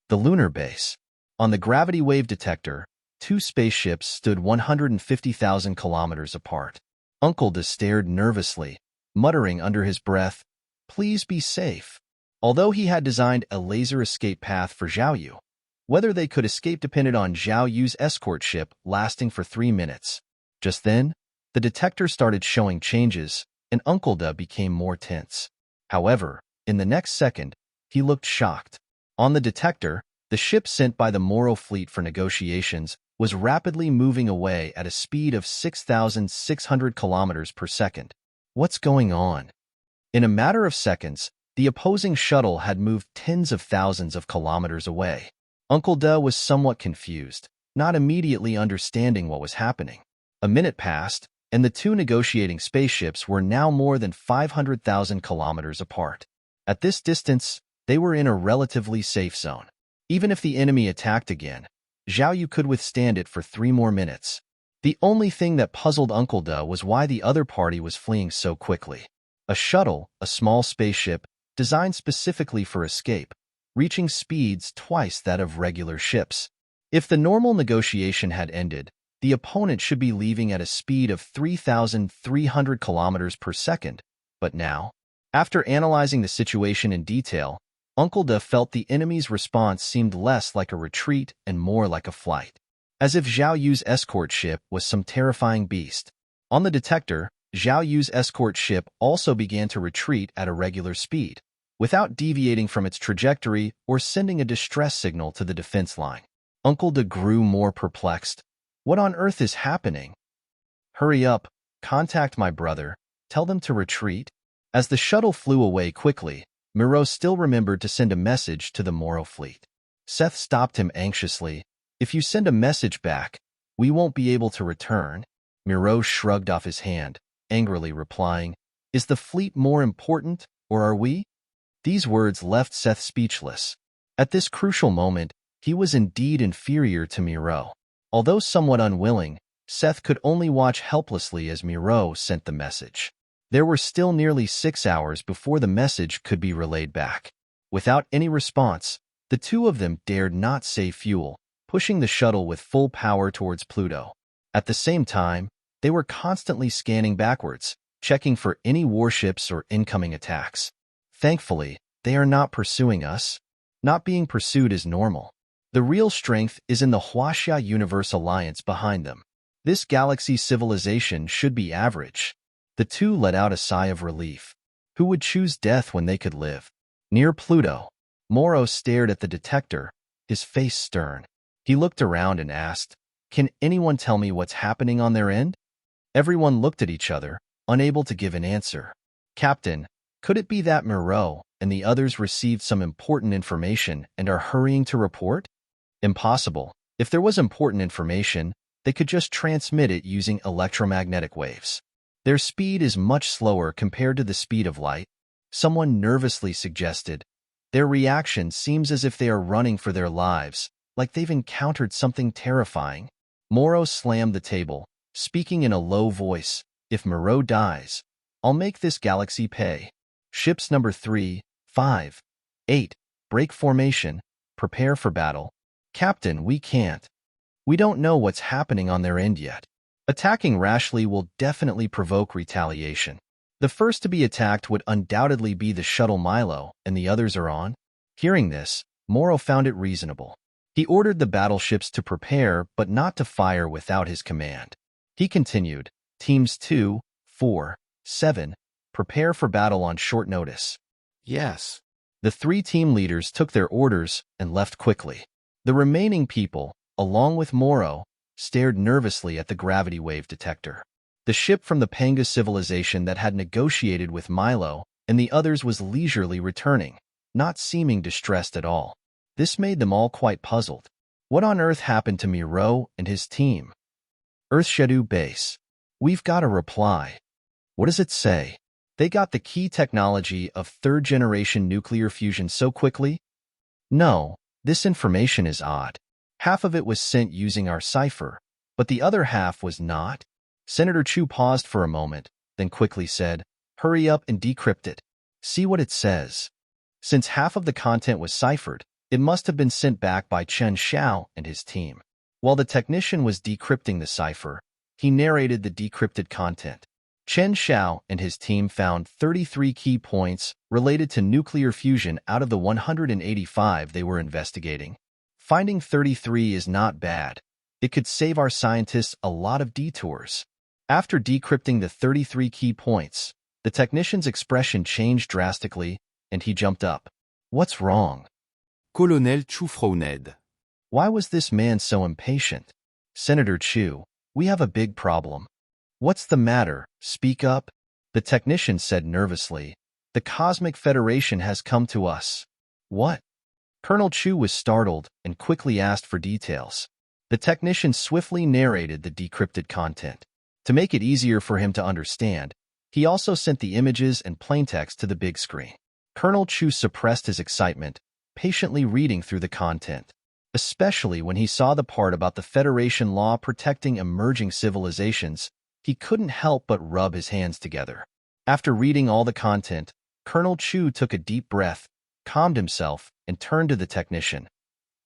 The lunar base. On the gravity wave detector, two spaceships stood 150,000 kilometers apart. Uncle De stared nervously, muttering under his breath, "Please be safe." Although he had designed a laser escape path for Zhao Yu, whether they could escape depended on Zhao Yu's escort ship lasting for 3 minutes. Just then, the detector started showing changes, and Uncle De became more tense. However, in the next second, he looked shocked. On the detector, the ship sent by the Moro fleet for negotiations was rapidly moving away at a speed of 6,600 kilometers per second. What's going on? In a matter of seconds, the opposing shuttle had moved tens of thousands of kilometers away. Uncle De was somewhat confused, not immediately understanding what was happening. A minute passed, and the two negotiating spaceships were now more than 500,000 kilometers apart. At this distance, they were in a relatively safe zone. Even if the enemy attacked again, Zhao Yu could withstand it for 3 more minutes. The only thing that puzzled Uncle De was why the other party was fleeing so quickly. A shuttle, a small spaceship, designed specifically for escape, reaching speeds twice that of regular ships. If the normal negotiation had ended, the opponent should be leaving at a speed of 3,300 kilometers per second. But now, after analyzing the situation in detail, Uncle De felt the enemy's response seemed less like a retreat and more like a flight, as if Zhao Yu's escort ship was some terrifying beast. On the detector, Zhao Yu's escort ship also began to retreat at a regular speed, without deviating from its trajectory or sending a distress signal to the defense line. Uncle De grew more perplexed. What on earth is happening? Hurry up, contact my brother, tell them to retreat. As the shuttle flew away quickly, Miro still remembered to send a message to the Moro fleet. Seth stopped him anxiously. If you send a message back, we won't be able to return. Miro shrugged off his hand, angrily replying, "Is the fleet more important, or are we?" These words left Seth speechless. At this crucial moment, he was indeed inferior to Miro. Although somewhat unwilling, Seth could only watch helplessly as Miro sent the message. There were still nearly 6 hours before the message could be relayed back. Without any response, the two of them dared not save fuel, pushing the shuttle with full power towards Pluto. At the same time, they were constantly scanning backwards, checking for any warships or incoming attacks. Thankfully, they are not pursuing us. Not being pursued is normal. The real strength is in the Huaxia Universe Alliance behind them. This galaxy civilization should be average. The two let out a sigh of relief. Who would choose death when they could live? Near Pluto, Moro stared at the detector, his face stern. He looked around and asked, "Can anyone tell me what's happening on their end?" Everyone looked at each other, unable to give an answer. "Captain, could it be that Miro and the others received some important information and are hurrying to report?" Impossible. If there was important information, they could just transmit it using electromagnetic waves. Their speed is much slower compared to the speed of light. Someone nervously suggested. Their reaction seems as if they are running for their lives, like they've encountered something terrifying. Moro slammed the table, speaking in a low voice. "If Miro dies, I'll make this galaxy pay. Ships number 3, 5, 8, break formation, prepare for battle." "Captain, we can't. We don't know what's happening on their end yet. Attacking rashly will definitely provoke retaliation. The first to be attacked would undoubtedly be the shuttle Milo, and the others are on." Hearing this, Moro found it reasonable. He ordered the battleships to prepare but not to fire without his command. He continued, "Teams 2, 4, 7, prepare for battle on short notice." Yes. The 3 team leaders took their orders and left quickly. The remaining people, along with Moro, stared nervously at the gravity wave detector. The ship from the Panga civilization that had negotiated with Milo and the others was leisurely returning, not seeming distressed at all. This made them all quite puzzled. What on earth happened to Miro and his team? Earthshadow Base. We've got a reply. What does it say? They got the key technology of third-generation nuclear fusion so quickly? No, this information is odd. Half of it was sent using our cipher, but the other half was not. Senator Chu paused for a moment, then quickly said, "Hurry up and decrypt it. See what it says." Since half of the content was ciphered, It must have been sent back by Chen Xiao and his team. While the technician was decrypting the cipher, he narrated the decrypted content. Chen Xiao and his team found 33 key points related to nuclear fusion out of the 185 they were investigating. Finding 33 is not bad. It could save our scientists a lot of detours. After decrypting the 33 key points, the technician's expression changed drastically, and he jumped up. What's wrong? Colonel Chu. Why was this man so impatient? Senator Chu, we have a big problem. What's the matter? Speak up. The technician said nervously. The Cosmic Federation has come to us. What? Colonel Chu was startled and quickly asked for details. The technician swiftly narrated the decrypted content. To make it easier for him to understand, he also sent the images and plaintext to the big screen. Colonel Chu suppressed his excitement, patiently reading through the content, especially when he saw the part about the Federation law protecting emerging civilizations. He couldn't help but rub his hands together. After reading all the content, Colonel Chu took a deep breath, calmed himself, and turned to the technician.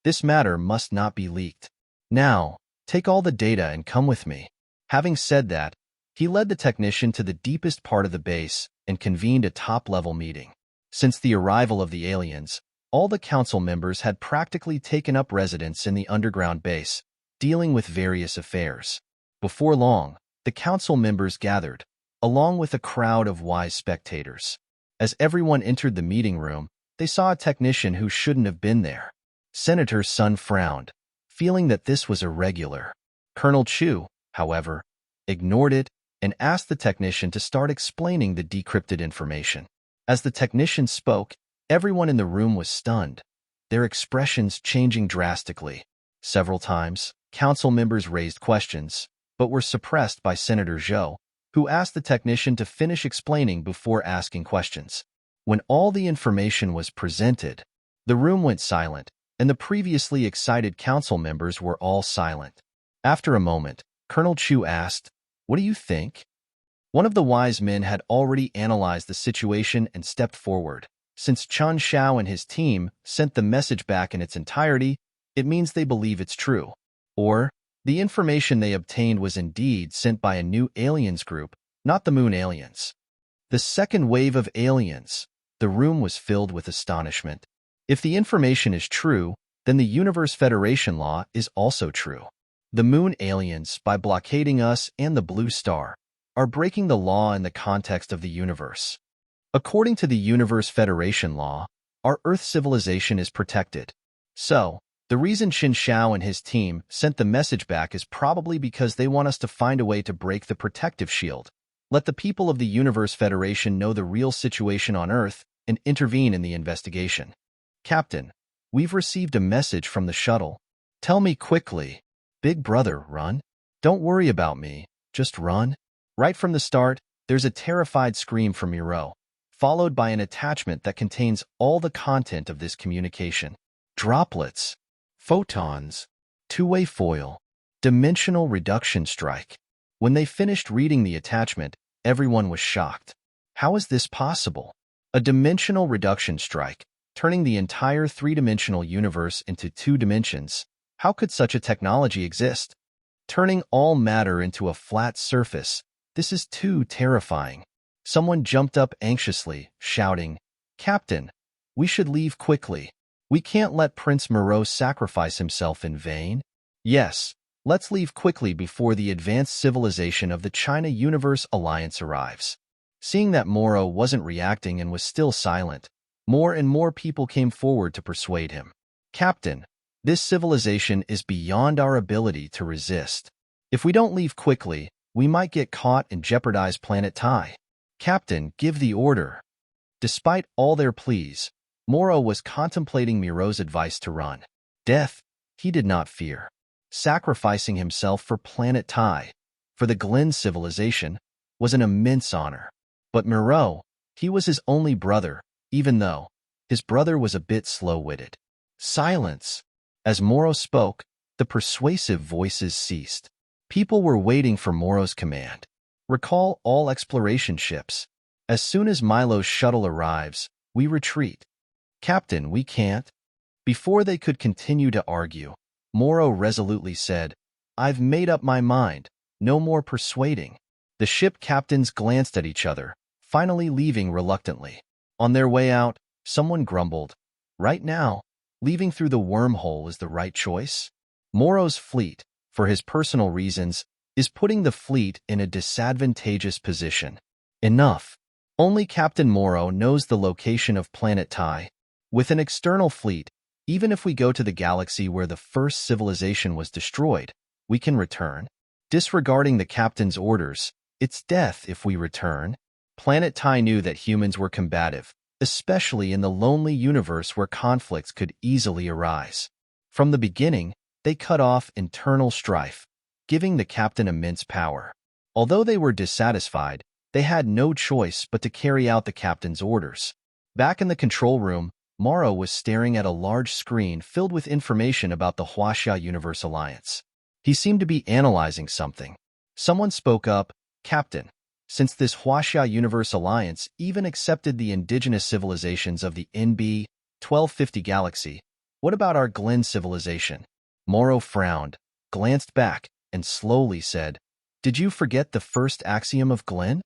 This matter must not be leaked. Now, take all the data and come with me. Having said that, he led the technician to the deepest part of the base and convened a top-level meeting. Since the arrival of the aliens, all the council members had practically taken up residence in the underground base, dealing with various affairs. Before long, the council members gathered, along with a crowd of wise spectators. As everyone entered the meeting room, they saw a technician who shouldn't have been there. Senator Sun frowned, feeling that this was irregular. Colonel Chu, however, ignored it and asked the technician to start explaining the decrypted information. As the technician spoke, everyone in the room was stunned, their expressions changing drastically. Several times, council members raised questions, but were suppressed by Senator Zhou, who asked the technician to finish explaining before asking questions. When all the information was presented, the room went silent, and the previously excited council members were all silent. After a moment, Colonel Chu asked, "What do you think?" One of the wise men had already analyzed the situation and stepped forward. Since Chen Xiao and his team sent the message back in its entirety, it means they believe it's true. Or, the information they obtained was indeed sent by a new aliens group, not the moon aliens. The second wave of aliens. The room was filled with astonishment. If the information is true, then the Universe Federation law is also true. The moon aliens, by blockading us and the blue star, are breaking the law in the context of the universe. According to the Universe Federation law, our Earth civilization is protected. So, the reason Xin Xiao and his team sent the message back is probably because they want us to find a way to break the protective shield, let the people of the Universe Federation know the real situation on Earth, and intervene in the investigation. Captain, we've received a message from the shuttle. Tell me quickly. Big brother, run. Don't worry about me, just run. Right from the start, there's a terrified scream from Miro, followed by an attachment that contains all the content of this communication. Droplets, photons, two-way foil, dimensional reduction strike. When they finished reading the attachment, everyone was shocked. How is this possible? A dimensional reduction strike, turning the entire three-dimensional universe into two dimensions. How could such a technology exist? Turning all matter into a flat surface. This is too terrifying. Someone jumped up anxiously, shouting, "Captain, we should leave quickly. We can't let Prince Moreau sacrifice himself in vain." Yes, let's leave quickly before the advanced civilization of the China Universe Alliance arrives. Seeing that Moreau wasn't reacting and was still silent, more and more people came forward to persuade him. Captain, this civilization is beyond our ability to resist. If we don't leave quickly, we might get caught and jeopardize planet Tai. Captain, give the order. Despite all their pleas, Moreau was contemplating Miro's advice to run. Death, he did not fear. Sacrificing himself for planet Tai, for the Glen civilization, was an immense honor. But Moreau, he was his only brother, even though his brother was a bit slow-witted. Silence. As Moreau spoke, the persuasive voices ceased. People were waiting for Moreau's command. Recall all exploration ships. As soon as Milo's shuttle arrives, we retreat. Captain, we can't. Before they could continue to argue, Morrow resolutely said, "I've made up my mind. No more persuading." The ship captains glanced at each other, finally leaving reluctantly. On their way out, someone grumbled, "Right now, leaving through the wormhole is the right choice." Morrow's fleet, for his personal reasons, is putting the fleet in a disadvantageous position. Enough. Only Captain Morrow knows the location of Planet Tai. With an external fleet, even if we go to the galaxy where the first civilization was destroyed, we can return. Disregarding the captain's orders, it's death if we return. Planet Tai knew that humans were combative, especially in the lonely universe where conflicts could easily arise. From the beginning, they cut off internal strife, giving the captain immense power. Although they were dissatisfied, they had no choice but to carry out the captain's orders. Back in the control room, Morrow was staring at a large screen filled with information about the Huaxia Universe Alliance. He seemed to be analyzing something. Someone spoke up, "Captain, since this Huaxia Universe Alliance even accepted the indigenous civilizations of the NB 1250 galaxy, what about our Glen civilization?" Morrow frowned, glanced back, and slowly said, "Did you forget the first axiom of Glen?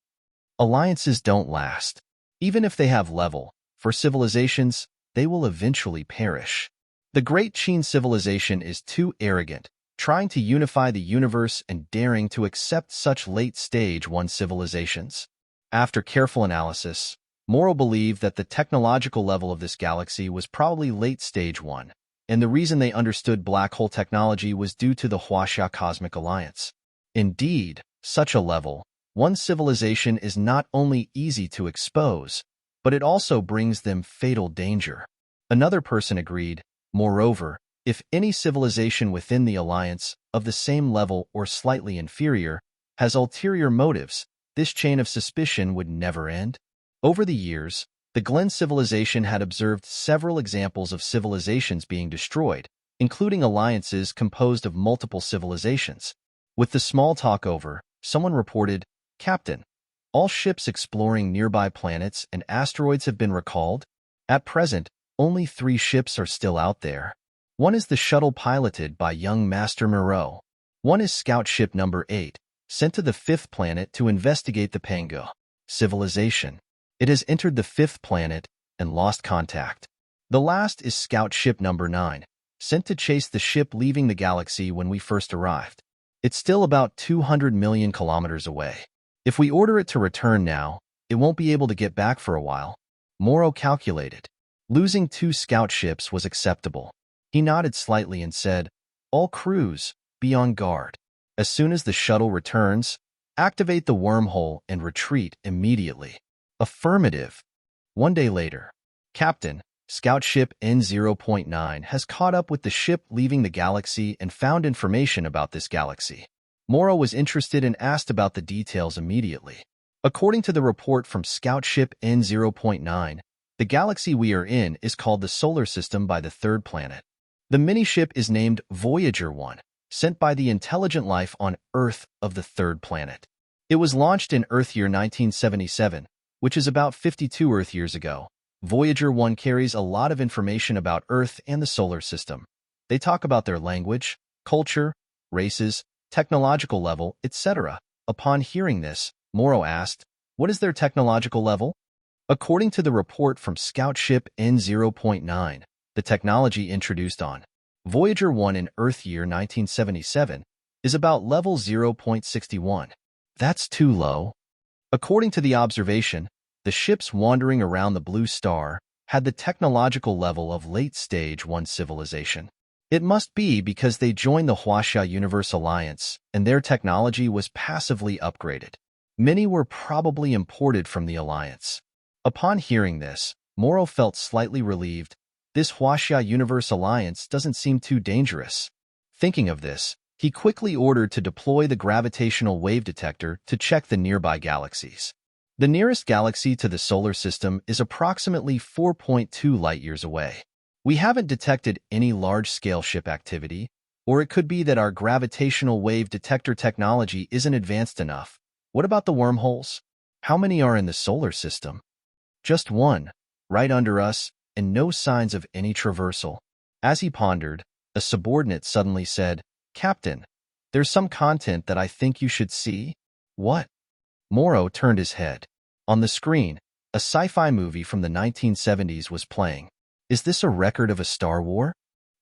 Alliances don't last. Even if they have level, for civilizations, they will eventually perish. The Great Qin civilization is too arrogant, trying to unify the universe and daring to accept such late-stage one civilizations." After careful analysis, Morrow believed that the technological level of this galaxy was probably late-stage one, and the reason they understood black hole technology was due to the Huaxia Cosmic Alliance. Indeed, such a level, one civilization is not only easy to expose, but it also brings them fatal danger. Another person agreed, "Moreover, if any civilization within the alliance, of the same level or slightly inferior, has ulterior motives, this chain of suspicion would never end." Over the years, the Glen civilization had observed several examples of civilizations being destroyed, including alliances composed of multiple civilizations. With the small talk over, someone reported, "Captain, all ships exploring nearby planets and asteroids have been recalled. At present, only 3 ships are still out there. One is the shuttle piloted by young Master Moreau. One is Scout Ship Number 8, sent to the 5th planet to investigate the Pango civilization. It has entered the 5th planet and lost contact. The last is Scout Ship Number 9, sent to chase the ship leaving the galaxy when we first arrived. It's still about 200 million kilometers away. If we order it to return now, it won't be able to get back for a while." Morrow calculated. Losing 2 scout ships was acceptable. He nodded slightly and said, "All crews, be on guard. As soon as the shuttle returns, activate the wormhole and retreat immediately." Affirmative. One day later, Captain, Scout Ship N0.9 has caught up with the ship leaving the galaxy and found information about this galaxy. Morrow was interested and asked about the details immediately. According to the report from Scout Ship N0.9, the galaxy we are in is called the Solar System by the 3rd planet. The mini-ship is named Voyager 1, sent by the intelligent life on Earth of the 3rd planet. It was launched in Earth year 1977, which is about 52 Earth years ago. Voyager 1 carries a lot of information about Earth and the solar system. They talk about their language, culture, races, technological level, etc. Upon hearing this, Morrow asked, "What is their technological level?" According to the report from Scout Ship N0.9, the technology introduced on Voyager 1 in Earth year 1977 is about level 0.61. That's too low. According to the observation, the ships wandering around the blue star had the technological level of late-stage 1 civilization. It must be because they joined the Huaxia Universe Alliance and their technology was passively upgraded. Many were probably imported from the Alliance. Upon hearing this, Morrow felt slightly relieved. This Huaxia Universe Alliance doesn't seem too dangerous. Thinking of this, he quickly ordered to deploy the gravitational wave detector to check the nearby galaxies. The nearest galaxy to the solar system is approximately 4.2 light-years away. We haven't detected any large-scale ship activity, or it could be that our gravitational wave detector technology isn't advanced enough. What about the wormholes? How many are in the solar system? Just one, right under us, and no signs of any traversal. As he pondered, a subordinate suddenly said, "Captain, there's some content that I think you should see." "What?" Moro turned his head. On the screen, a sci-fi movie from the 1970s was playing. "Is this a record of a star war?"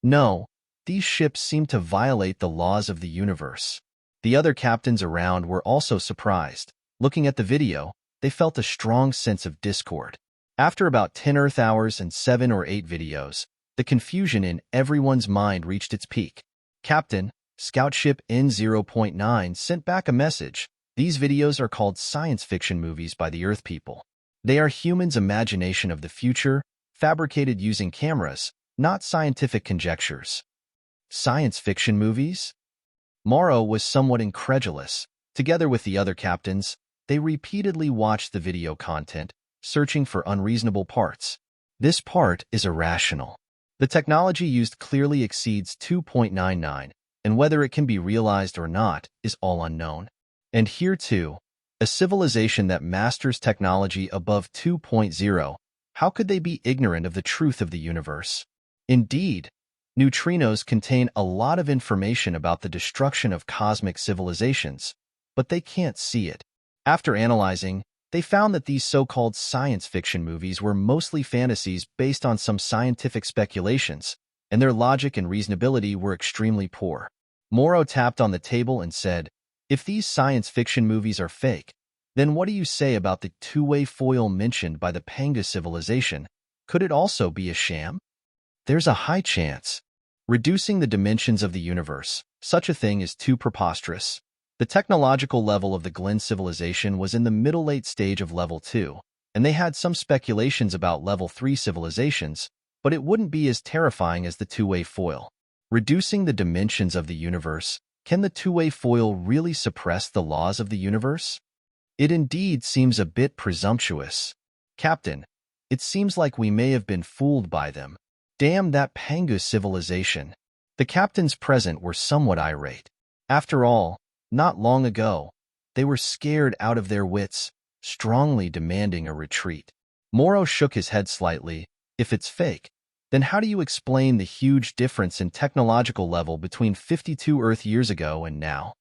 "No, these ships seem to violate the laws of the universe." The other captains around were also surprised. Looking at the video, they felt a strong sense of discord. After about 10 Earth hours and 7 or 8 videos, the confusion in everyone's mind reached its peak. Captain, Scout Ship N0.9 sent back a message. "These videos are called science fiction movies by the Earth people. They are humans' imagination of the future, fabricated using cameras, not scientific conjectures." Science fiction movies? Morrow was somewhat incredulous. Together with the other captains, they repeatedly watched the video content, searching for unreasonable parts. "This part is irrational. The technology used clearly exceeds 2.99, and whether it can be realized or not is all unknown. And here too, a civilization that masters technology above 2.0, how could they be ignorant of the truth of the universe? Indeed, neutrinos contain a lot of information about the destruction of cosmic civilizations, but they can't see it." After analyzing, they found that these so-called science fiction movies were mostly fantasies based on some scientific speculations, and their logic and reasonability were extremely poor. Morrow tapped on the table and said, "If these science fiction movies are fake, then what do you say about the two-way foil mentioned by the Panga civilization? Could it also be a sham?" "There's a high chance. Reducing the dimensions of the universe, such a thing is too preposterous." The technological level of the Glen civilization was in the middle-late stage of Level 2, and they had some speculations about Level 3 civilizations, but it wouldn't be as terrifying as the two-way foil. Reducing the dimensions of the universe, can the two-way foil really suppress the laws of the universe? It indeed seems a bit presumptuous. "Captain, it seems like we may have been fooled by them. Damn that Pangu civilization." The captains present were somewhat irate. After all, not long ago, they were scared out of their wits, strongly demanding a retreat. Morrow shook his head slightly. "If it's fake, then how do you explain the huge difference in technological level between 52 Earth years ago and now?"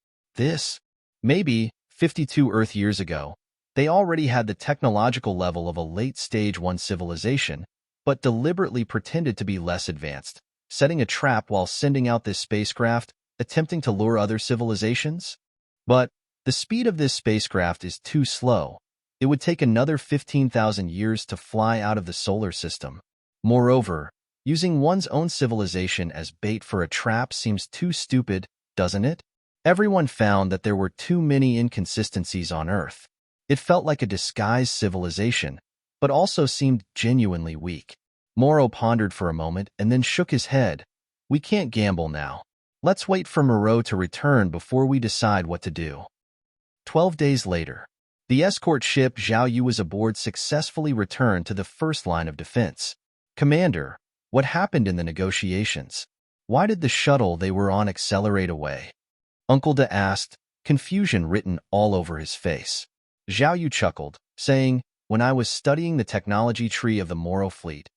Maybe 52 Earth years ago, they already had the technological level of a late stage 1 civilization, but deliberately pretended to be less advanced, setting a trap while sending out this spacecraft, attempting to lure other civilizations? But the speed of this spacecraft is too slow. It would take another 15,000 years to fly out of the solar system. Moreover, using one's own civilization as bait for a trap seems too stupid, doesn't it? Everyone found that there were too many inconsistencies on Earth. It felt like a disguised civilization, but also seemed genuinely weak. Morrow pondered for a moment and then shook his head. "We can't gamble now. Let's wait for Moreau to return before we decide what to do." 12 days later, the escort ship Zhao Yu was aboard successfully returned to the first line of defense. "Commander, what happened in the negotiations? Why did the shuttle they were on accelerate away?" Uncle De asked, confusion written all over his face. Zhao Yu chuckled, saying, "When I was studying the technology tree of the Moro fleet,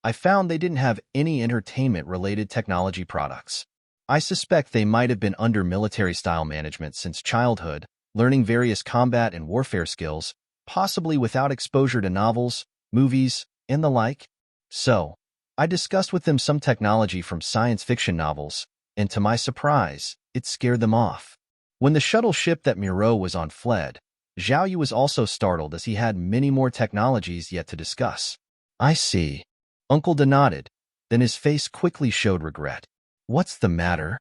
I found they didn't have any entertainment-related technology products. I suspect they might have been under military-style management since childhood, learning various combat and warfare skills, possibly without exposure to novels, movies, and the like. So, I discussed with them some technology from science fiction novels, and to my surprise, it scared them off." When the shuttle ship that Moreau was on fled, Zhao Yu was also startled as he had many more technologies yet to discuss. "I see." Uncle De nodded, then his face quickly showed regret. "What's the matter?"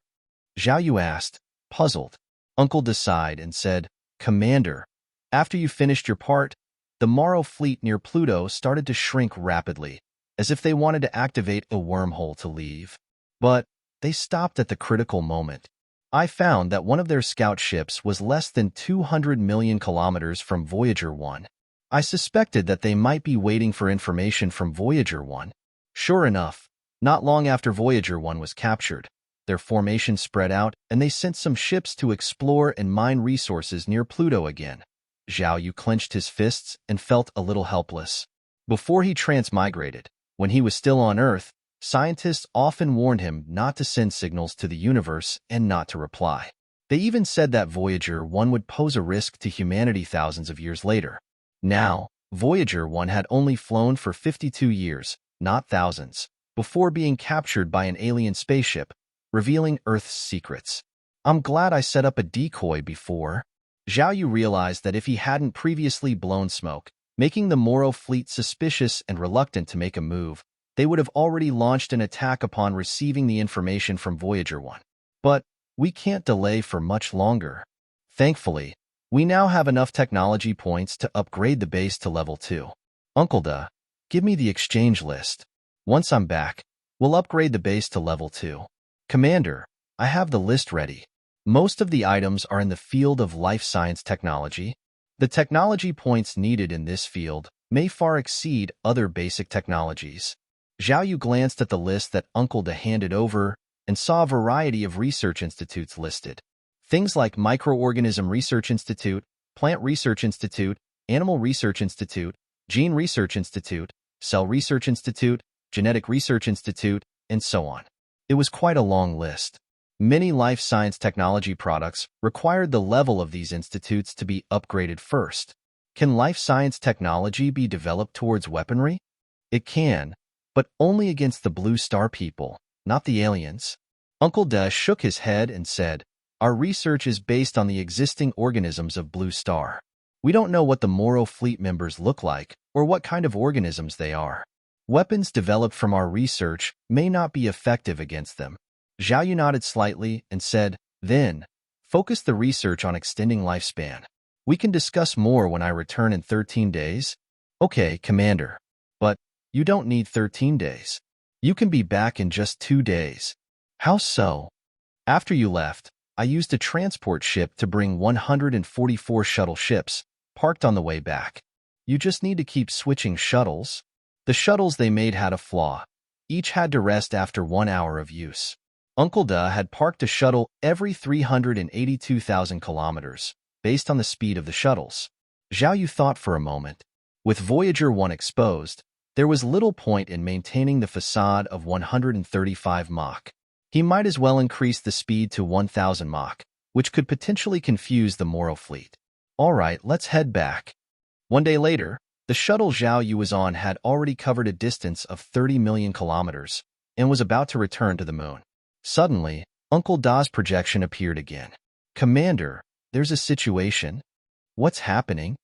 Zhao Yu asked, puzzled. Uncle De sighed and said, "Commander, after you finished your part, the Moro fleet near Pluto started to shrink rapidly, as if they wanted to activate a wormhole to leave. But they stopped at the critical moment. I found that one of their scout ships was less than 200 million kilometers from Voyager 1. I suspected that they might be waiting for information from Voyager 1. Sure enough, not long after Voyager 1 was captured, their formation spread out and they sent some ships to explore and mine resources near Pluto again." Zhao Yu clenched his fists and felt a little helpless. Before he transmigrated, when he was still on Earth, Scientists often warned him not to send signals to the universe and not to reply. They even said that Voyager 1 would pose a risk to humanity thousands of years later. Now, Voyager 1 had only flown for 52 years, not thousands, before being captured by an alien spaceship, revealing Earth's secrets. I'm glad I set up a decoy before. Zhao Yu realized that if he hadn't previously blown smoke, making the Moro fleet suspicious and reluctant to make a move, they would have already launched an attack upon receiving the information from Voyager 1. But we can't delay for much longer. Thankfully, we now have enough technology points to upgrade the base to level 2. Uncle Da, give me the exchange list. Once I'm back, we'll upgrade the base to level 2. Commander, I have the list ready. Most of the items are in the field of life science technology. The technology points needed in this field may far exceed other basic technologies. Zhao Yu glanced at the list that Uncle Da handed over and saw a variety of research institutes listed. Things like Microorganism Research Institute, Plant Research Institute, Animal Research Institute, Gene Research Institute, Cell Research Institute, Genetic Research Institute, and so on. It was quite a long list. Many life science technology products required the level of these institutes to be upgraded first. Can life science technology be developed towards weaponry? It can, but only against the Blue Star people, not the aliens. Uncle Da shook his head and said, our research is based on the existing organisms of Blue Star. We don't know what the Moro fleet members look like or what kind of organisms they are. Weapons developed from our research may not be effective against them. Zhao Yu nodded slightly and said, then, focus the research on extending lifespan. We can discuss more when I return in 13 days. Okay, Commander. But you don't need 13 days. You can be back in just 2 days. How so? After you left, I used a transport ship to bring 144 shuttle ships, parked on the way back. You just need to keep switching shuttles. The shuttles they made had a flaw. Each had to rest after 1 hour of use. Uncle Da had parked a shuttle every 382,000 kilometers, based on the speed of the shuttles. Zhao Yu thought for a moment. With Voyager 1 exposed, there was little point in maintaining the facade of 135 Mach. He might as well increase the speed to 1,000 Mach, which could potentially confuse the Moro fleet. All right, let's head back. 1 day later, the shuttle Zhao Yu was on had already covered a distance of 30 million kilometers and was about to return to the moon. Suddenly, Uncle Da's projection appeared again. Commander, there's a situation. What's happening?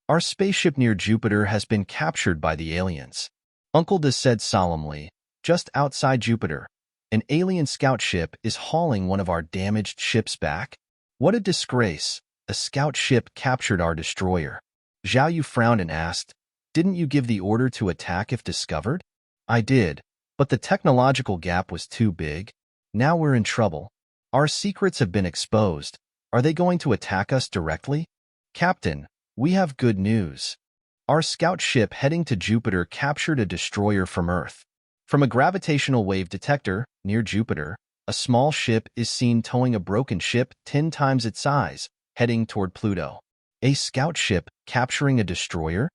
Our spaceship near Jupiter has been captured by the aliens. Uncle Da said solemnly, just outside Jupiter. An alien scout ship is hauling one of our damaged ships back. What a disgrace. A scout ship captured our destroyer. Zhao Yu frowned and asked, didn't you give the order to attack if discovered? I did, but the technological gap was too big. Now we're in trouble. Our secrets have been exposed. Are they going to attack us directly? Captain, we have good news. Our scout ship heading to Jupiter captured a destroyer from Earth. From a gravitational wave detector near Jupiter, a small ship is seen towing a broken ship 10 times its size, heading toward Pluto. A scout ship capturing a destroyer?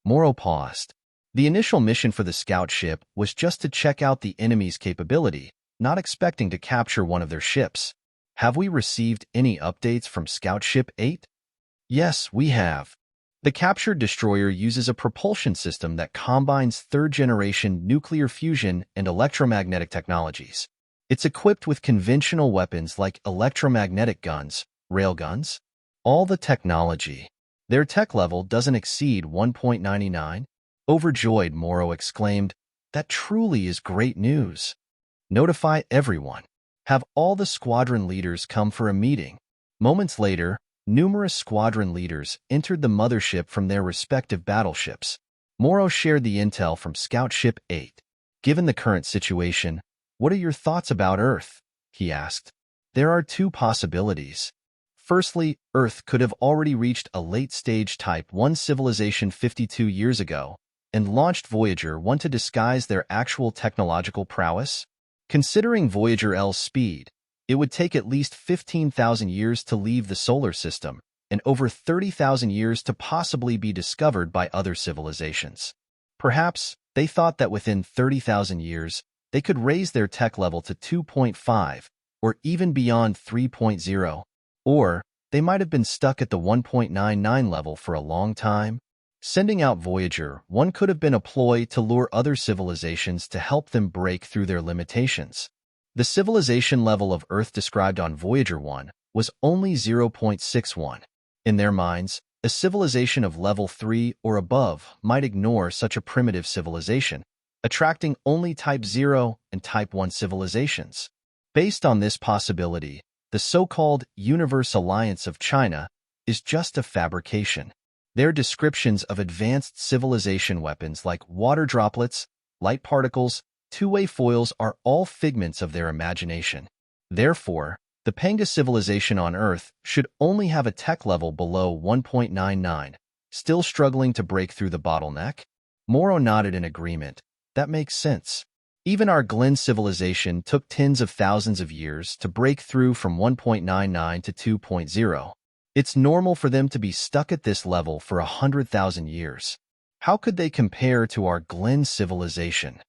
Moro paused. The initial mission for the scout ship was just to check out the enemy's capability, not expecting to capture one of their ships. Have we received any updates from Scout Ship 8? Yes, we have. The captured destroyer uses a propulsion system that combines third-generation nuclear fusion and electromagnetic technologies. It's equipped with conventional weapons like electromagnetic guns, railguns, all the technology. Their tech level doesn't exceed 1.99. Overjoyed, Moro exclaimed, that truly is great news. Notify everyone. Have all the squadron leaders come for a meeting. Moments later, numerous squadron leaders entered the mothership from their respective battleships. Moro shared the intel from Scout Ship 8. Given the current situation, what are your thoughts about Earth? He asked. There are 2 possibilities. Firstly, Earth could have already reached a late-stage Type 1 civilization 52 years ago and launched Voyager 1 to disguise their actual technological prowess. Considering Voyager L's speed, it would take at least 15,000 years to leave the solar system and over 30,000 years to possibly be discovered by other civilizations. Perhaps they thought that within 30,000 years, they could raise their tech level to 2.5 or even beyond 3.0, or they might have been stuck at the 1.99 level for a long time. Sending out Voyager 1 could have been a ploy to lure other civilizations to help them break through their limitations. The civilization level of Earth described on Voyager 1 was only 0.61. In their minds, a civilization of level 3 or above might ignore such a primitive civilization, attracting only Type 0 and Type 1 civilizations. Based on this possibility, the so-called Universe Alliance of China is just a fabrication. Their descriptions of advanced civilization weapons like water droplets, light particles, two-way foils are all figments of their imagination. Therefore, the Panga civilization on Earth should only have a tech level below 1.99, still struggling to break through the bottleneck. Morrow nodded in agreement. That makes sense. Even our Glen civilization took tens of thousands of years to break through from 1.99 to 2.0. It's normal for them to be stuck at this level for 100,000 years. How could they compare to our Glen civilization?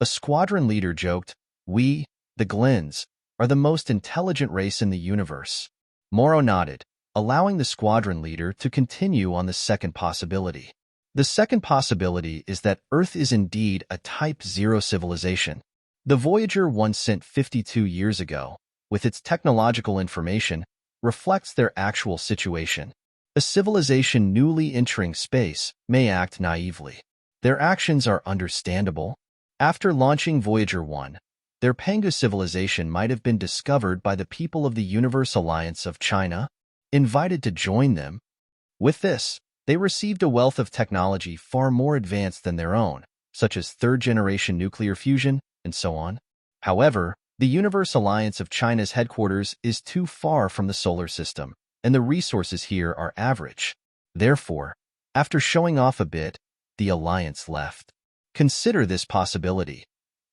A squadron leader joked, "We, the Glens, are the most intelligent race in the universe." Morrow nodded, allowing the squadron leader to continue on the second possibility. The second possibility is that Earth is indeed a Type 0 civilization. The Voyager 1 sent 52 years ago, with its technological information, reflects their actual situation. A civilization newly entering space may act naively. Their actions are understandable. After launching Voyager 1, their Panga civilization might have been discovered by the people of the Universe Alliance of China, invited to join them. With this, they received a wealth of technology far more advanced than their own, such as third-generation nuclear fusion, and so on. However, the Universe Alliance of China's headquarters is too far from the solar system, and the resources here are average. Therefore, after showing off a bit, the Alliance left. Consider this possibility.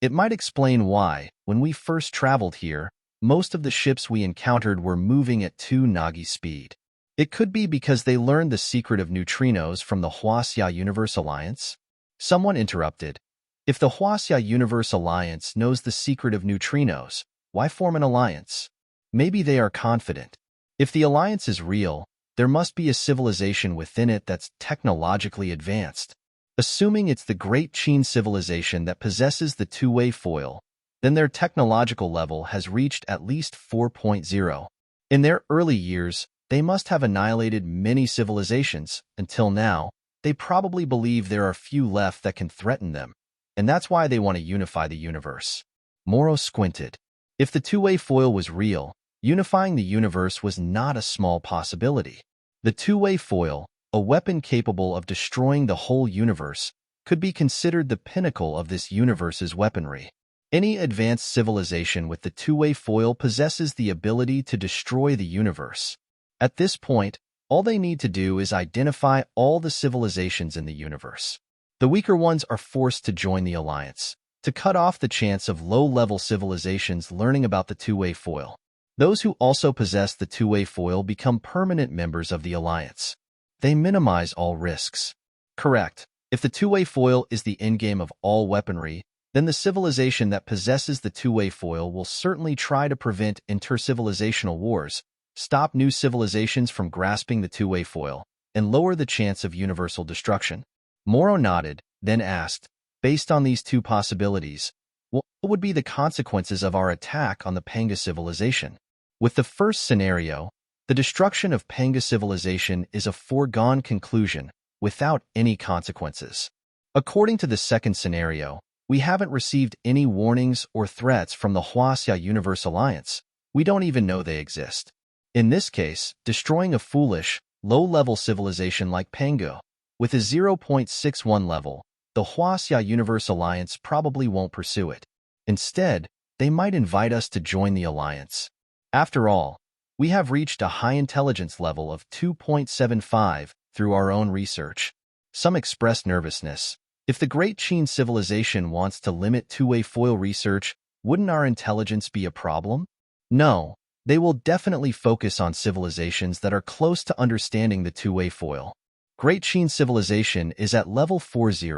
It might explain why, when we first traveled here, most of the ships we encountered were moving at 2 Nagi speed. It could be because they learned the secret of neutrinos from the Huaxia Universe Alliance. Someone interrupted. If the Huaxia Universe Alliance knows the secret of neutrinos, why form an alliance? Maybe they are confident. If the alliance is real, there must be a civilization within it that's technologically advanced. Assuming it's the Great Qin civilization that possesses the two-way foil, then their technological level has reached at least 4.0. In their early years, they must have annihilated many civilizations. Until now, they probably believe there are few left that can threaten them, and that's why they want to unify the universe. Morrow squinted. If the two-way foil was real, unifying the universe was not a small possibility. The two-way foil, a weapon capable of destroying the whole universe, could be considered the pinnacle of this universe's weaponry. Any advanced civilization with the two-way foil possesses the ability to destroy the universe. At this point, all they need to do is identify all the civilizations in the universe. The weaker ones are forced to join the alliance, to cut off the chance of low-level civilizations learning about the two-way foil. Those who also possess the two-way foil become permanent members of the alliance. They minimize all risks. Correct. If the two-way foil is the endgame of all weaponry, then the civilization that possesses the two-way foil will certainly try to prevent inter-civilizational wars, stop new civilizations from grasping the two-way foil, and lower the chance of universal destruction. Morrow nodded, then asked, based on these two possibilities, what would be the consequences of our attack on the Panga civilization? With the first scenario, the destruction of Panga civilization is a foregone conclusion without any consequences. According to the second scenario, we haven't received any warnings or threats from the Huaxia Universe Alliance. We don't even know they exist. In this case, destroying a foolish, low-level civilization like Panga, with a 0.61 level, the Huaxia Universe Alliance probably won't pursue it. Instead, they might invite us to join the alliance. After all, we have reached a high intelligence level of 2.75 through our own research. Some expressed nervousness. If the Great Qin civilization wants to limit two-way foil research, wouldn't our intelligence be a problem? No, they will definitely focus on civilizations that are close to understanding the two-way foil. Great Qin civilization is at level 40.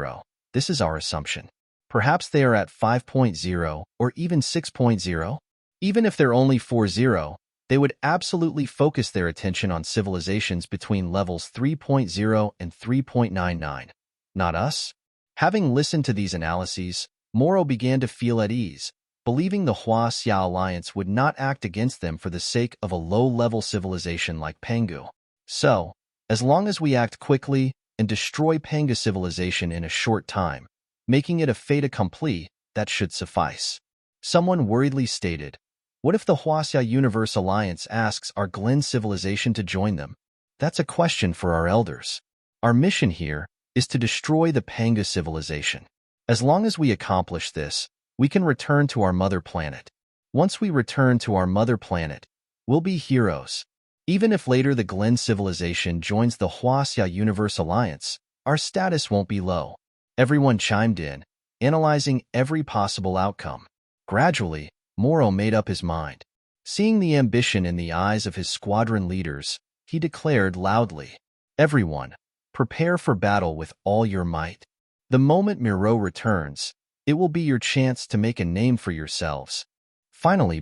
This is our assumption. Perhaps they are at 5.0 or even 6.0? Even if they're only 4.0, they would absolutely focus their attention on civilizations between levels 3.0 and 3.99. Not us? Having listened to these analyses, Moro began to feel at ease, believing the Hua-Xia alliance would not act against them for the sake of a low-level civilization like Pangu. So, as long as we act quickly and destroy Pangu civilization in a short time, making it a fait accompli, that should suffice. Someone worriedly stated, what if the Hua-Xia Universe Alliance asks our Glen civilization to join them? That's a question for our elders. Our mission here is to destroy the Pangu civilization. As long as we accomplish this, we can return to our mother planet. Once we return to our mother planet, we'll be heroes. Even if later the Glen civilization joins the Hua-Xia Universe Alliance, our status won't be low. Everyone chimed in, analyzing every possible outcome. Gradually, Moro made up his mind. Seeing the ambition in the eyes of his squadron leaders, he declared loudly, everyone, prepare for battle with all your might. The moment Miro returns, it will be your chance to make a name for yourselves. Finally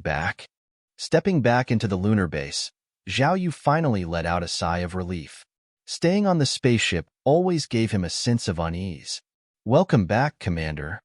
stepping back into the lunar base, Zhao Yu finally let out a sigh of relief. Staying on the spaceship always gave him a sense of unease. Welcome back, Commander.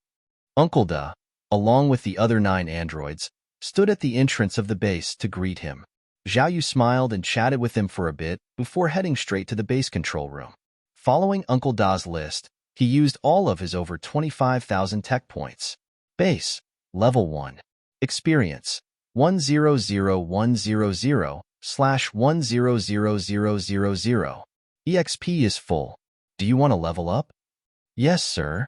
Uncle Da, along with the other 9 androids, stood at the entrance of the base to greet him. Zhao Yu smiled and chatted with him for a bit before heading straight to the base control room. Following Uncle Da's list, he used all of his over 25,000 tech points. Base, Level 1. Experience, 100,100/100,000. EXP is full. Do you want to level up? Yes, sir.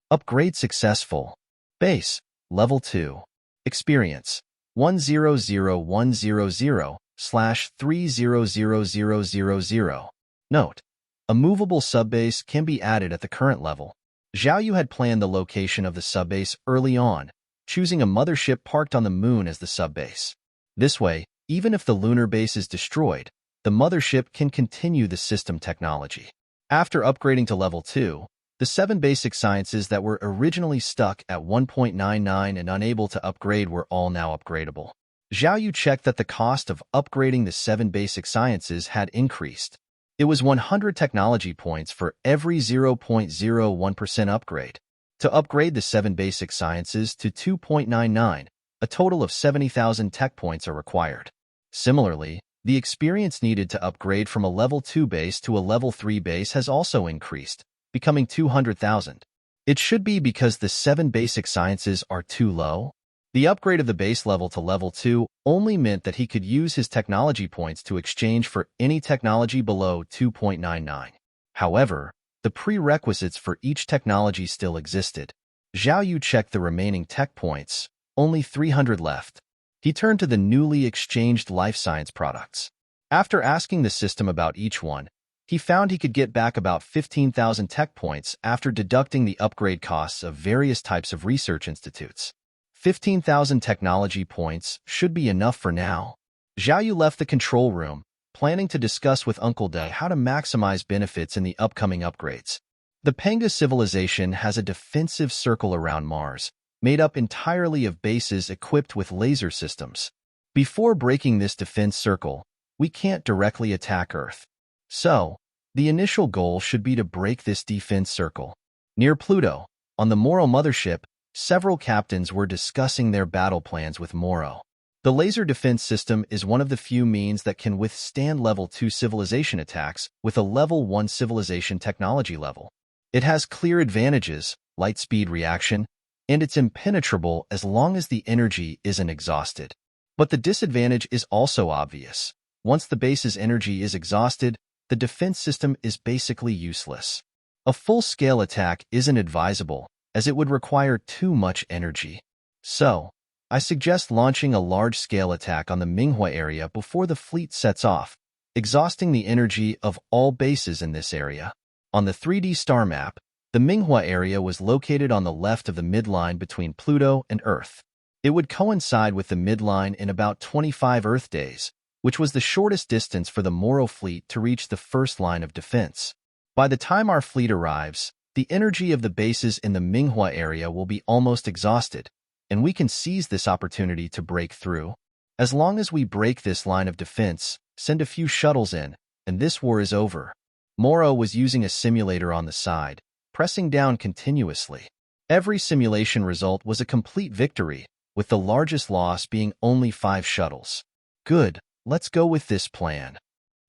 Upgrade successful. Base, Level 2. Experience, 100,100/300,000. Note, a movable subbase can be added at the current level. Zhao Yu had planned the location of the subbase early on, choosing a mothership parked on the moon as the subbase. This way, even if the lunar base is destroyed, the mothership can continue the system technology. After upgrading to Level 2, the 7 basic sciences that were originally stuck at 1.99 and unable to upgrade were all now upgradable. Zhao Yu checked that the cost of upgrading the 7 basic sciences had increased. It was 100 technology points for every 0.01% upgrade. To upgrade the 7 basic sciences to 2.99, a total of 70,000 tech points are required. Similarly, the experience needed to upgrade from a Level 2 base to a Level 3 base has also increased, becoming 200,000. It should be because the 7 basic sciences are too low. The upgrade of the base level to Level 2 only meant that he could use his technology points to exchange for any technology below 2.99. However, the prerequisites for each technology still existed. Zhao Yu checked the remaining tech points, only 300 left. He turned to the newly exchanged life science products. After asking the system about each one, he found he could get back about 15,000 tech points after deducting the upgrade costs of various types of research institutes. 15,000 technology points should be enough for now. Zhao Yu left the control room, planning to discuss with Uncle De how to maximize benefits in the upcoming upgrades. The Pangu civilization has a defensive circle around Mars, made up entirely of bases equipped with laser systems. Before breaking this defense circle, we can't directly attack Earth. So, the initial goal should be to break this defense circle. Near Pluto, on the Moro mothership, several captains were discussing their battle plans with Moro. The laser defense system is one of the few means that can withstand Level 2 civilization attacks with a Level 1 civilization technology level. It has clear advantages, light speed reaction, and it's impenetrable as long as the energy isn't exhausted. But the disadvantage is also obvious. Once the base's energy is exhausted, the defense system is basically useless. A full-scale attack isn't advisable, as it would require too much energy. So, I suggest launching a large-scale attack on the Manhwa area before the fleet sets off, exhausting the energy of all bases in this area. On the 3D star map, the Manhwa area was located on the left of the midline between Pluto and Earth. It would coincide with the midline in about 25 Earth days, which was the shortest distance for the Moro fleet to reach the first line of defense. By the time our fleet arrives, The energy of the bases in the Manhwa area will be almost exhausted, and we can seize this opportunity to break through. As long as we break this line of defense, send a few shuttles in, and this war is over. Moro was using a simulator on the side, pressing down continuously. Every simulation result was a complete victory, with the largest loss being only 5 shuttles. Good, let's go with this plan.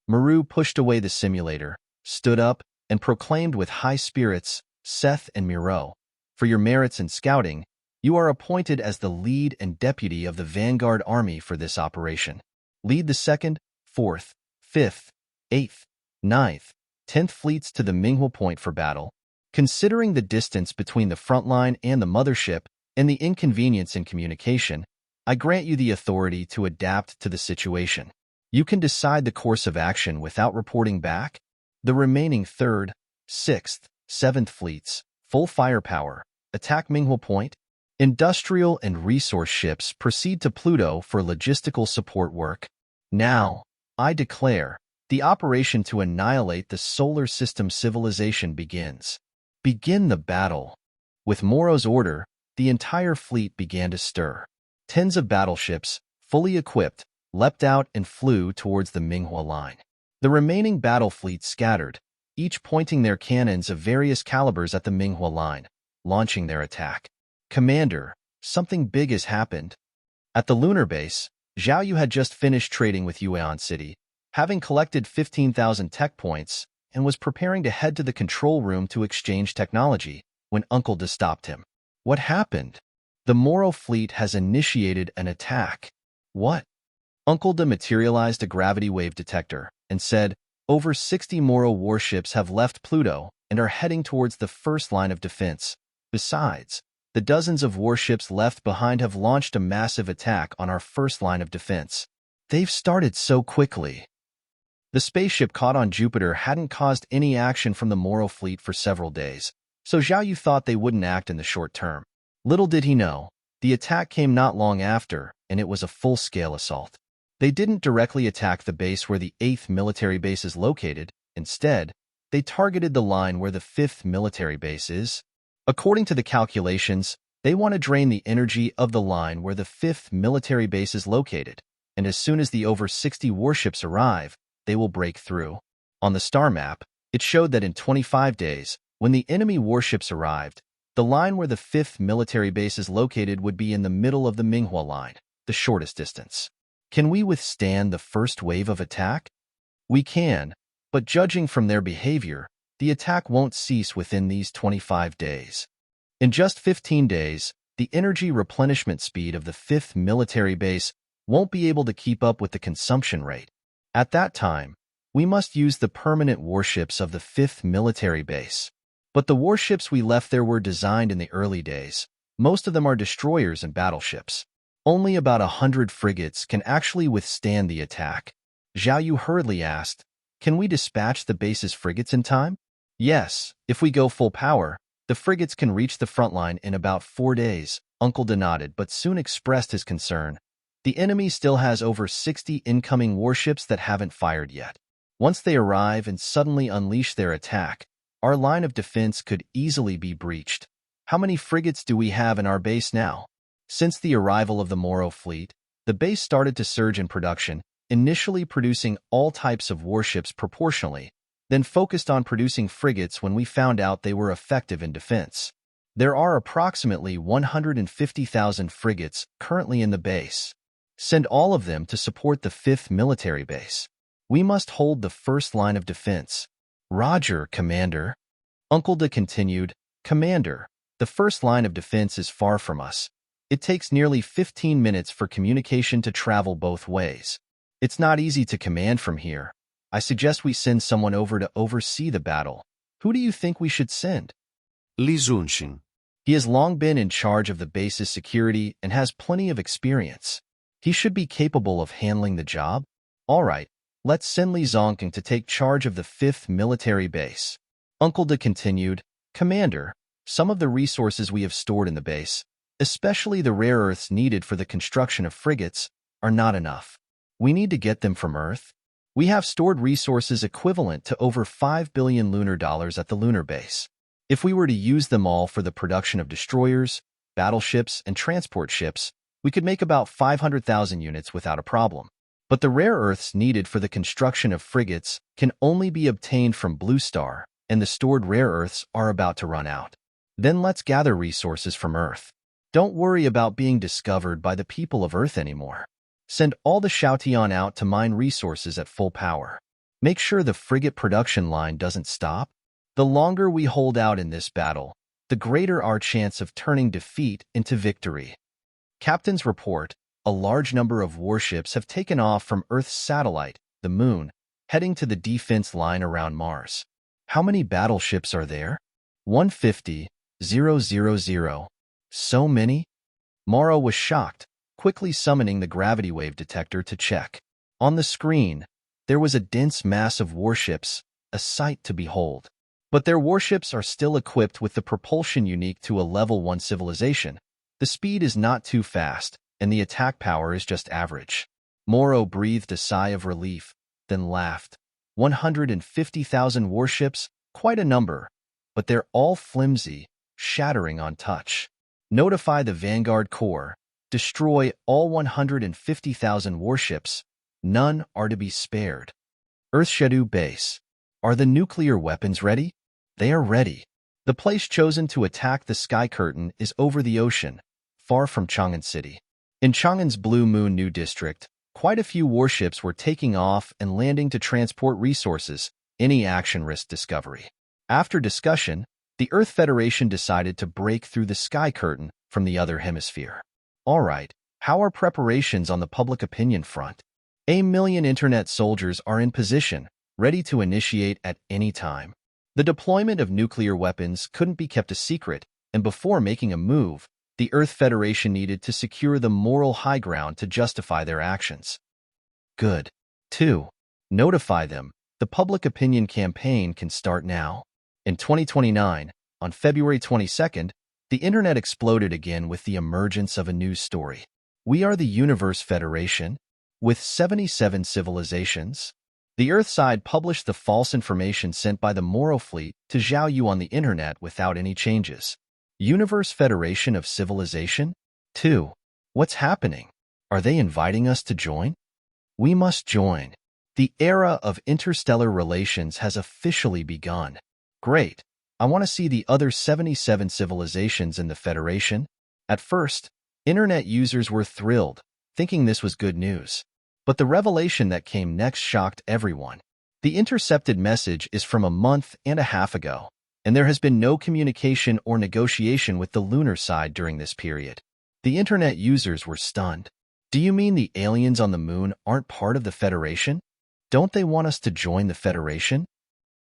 Maru pushed away the simulator, stood up, and proclaimed with high spirits, Seth and Miro, for your merits in scouting, you are appointed as the lead and deputy of the Vanguard Army for this operation. Lead the 2nd, 4th, 5th, 8th, 9th, 10th fleets to the Manhwa Point for battle. Considering the distance between the front line and the mothership and the inconvenience in communication, I grant you the authority to adapt to the situation. You can decide the course of action without reporting back. The remaining 3rd, 6th, 7th fleets, full firepower, attack Manhwa Point. Industrial and resource ships proceed to Pluto for logistical support work. Now, I declare, the operation to annihilate the solar system civilization begins. Begin the battle. With Moro's order, the entire fleet began to stir. Tens of battleships, fully equipped, leapt out and flew towards the Manhwa line. The remaining battle fleets scattered, each pointing their cannons of various calibers at the Manhwa line, launching their attack. Commander, something big has happened. At the lunar base, Zhao Yu had just finished trading with Yuan City, having collected 15,000 tech points, and was preparing to head to the control room to exchange technology, when Uncle Da stopped him. What happened? The Moro fleet has initiated an attack. What? Uncle Da materialized a gravity wave detector and said, over 60 Moro warships have left Pluto and are heading towards the first line of defense. Besides, the dozens of warships left behind have launched a massive attack on our first line of defense. They've started so quickly. The spaceship caught on Jupiter hadn't caused any action from the Moro fleet for several days, so Zhao Yu thought they wouldn't act in the short term. Little did he know, the attack came not long after, and it was a full-scale assault. They didn't directly attack the base where the 8th military base is located. Instead, they targeted the line where the 5th military base is. According to the calculations, they want to drain the energy of the line where the 5th military base is located, and as soon as the over 60 warships arrive, they will break through. On the star map, it showed that in 25 days, when the enemy warships arrived, the line where the 5th military base is located would be in the middle of the Manhwa line, the shortest distance. Can we withstand the first wave of attack? We can, but judging from their behavior, the attack won't cease within these 25 days. In just 15 days, the energy replenishment speed of the 5th military base won't be able to keep up with the consumption rate. At that time, we must use the permanent warships of the 5th military base. But the warships we left there were designed in the early days. Most of them are destroyers and battleships. Only about 100 frigates can actually withstand the attack. Zhao Yu hurriedly asked, can we dispatch the base's frigates in time? Yes, if we go full power, the frigates can reach the front line in about 4 days. Uncle Da nodded but soon expressed his concern. The enemy still has over 60 incoming warships that haven't fired yet. Once they arrive and suddenly unleash their attack, our line of defense could easily be breached. How many frigates do we have in our base now? Since the arrival of the Moro fleet, the base started to surge in production, initially producing all types of warships proportionally, then focused on producing frigates when we found out they were effective in defense. There are approximately 150,000 frigates currently in the base. Send all of them to support the 5th military base. We must hold the first line of defense. Roger, Commander. Uncle Da continued, Commander, the first line of defense is far from us. It takes nearly 15 minutes for communication to travel both ways. It's not easy to command from here. I suggest we send someone over to oversee the battle. Who do you think we should send? Li Zunshin. He has long been in charge of the base's security and has plenty of experience. He should be capable of handling the job. All right, let's send Li Zongking to take charge of the 5th military base. Uncle Da continued, Commander, some of the resources we have stored in the base, especially the rare earths needed for the construction of frigates, are not enough. We need to get them from Earth. We have stored resources equivalent to over 5 billion lunar dollars at the lunar base. If we were to use them all for the production of destroyers, battleships, and transport ships, we could make about 500,000 units without a problem. But the rare earths needed for the construction of frigates can only be obtained from Blue Star, and the stored rare earths are about to run out. Then let's gather resources from Earth. Don't worry about being discovered by the people of Earth anymore. Send all the Shoutian out to mine resources at full power. Make sure the frigate production line doesn't stop. The longer we hold out in this battle, the greater our chance of turning defeat into victory. Captains report, a large number of warships have taken off from Earth's satellite, the Moon, heading to the defense line around Mars. How many battleships are there? 150,000. So many? Morrow was shocked, quickly summoning the gravity wave detector to check. On the screen, there was a dense mass of warships, a sight to behold. But their warships are still equipped with the propulsion unique to a level 1 civilization. The speed is not too fast, and the attack power is just average. Morrow breathed a sigh of relief, then laughed. 150,000 warships? Quite a number, but they're all flimsy, shattering on touch. Notify the Vanguard Corps. Destroy all 150,000 warships. None are to be spared. Earthshadow Base. Are the nuclear weapons ready? They are ready. The place chosen to attack the Sky Curtain is over the ocean, far from Chang'an City. In Chang'an's Blue Moon New District, quite a few warships were taking off and landing to transport resources. Any action risked discovery. After discussion, the Earth Federation decided to break through the Sky Curtain from the other hemisphere. All right, how are preparations on the public opinion front? 1 million internet soldiers are in position, ready to initiate at any time. The deployment of nuclear weapons couldn't be kept a secret, and before making a move, the Earth Federation needed to secure the moral high ground to justify their actions. Good. 2. Notify them. The public opinion campaign can start now. In 2029, on February 22nd, the internet exploded again with the emergence of a news story. We are the Universe Federation, with 77 civilizations. The Earth side published the false information sent by the Moro fleet to Zhao Yu on the internet without any changes. Universe Federation of Civilization? 2. What's happening? Are they inviting us to join? We must join. The era of interstellar relations has officially begun. Great. I want to see the other 77 civilizations in the Federation. At first, internet users were thrilled, thinking this was good news. But the revelation that came next shocked everyone. The intercepted message is from a month and a half ago, and there has been no communication or negotiation with the lunar side during this period. The internet users were stunned. Do you mean the aliens on the moon aren't part of the Federation? Don't they want us to join the Federation?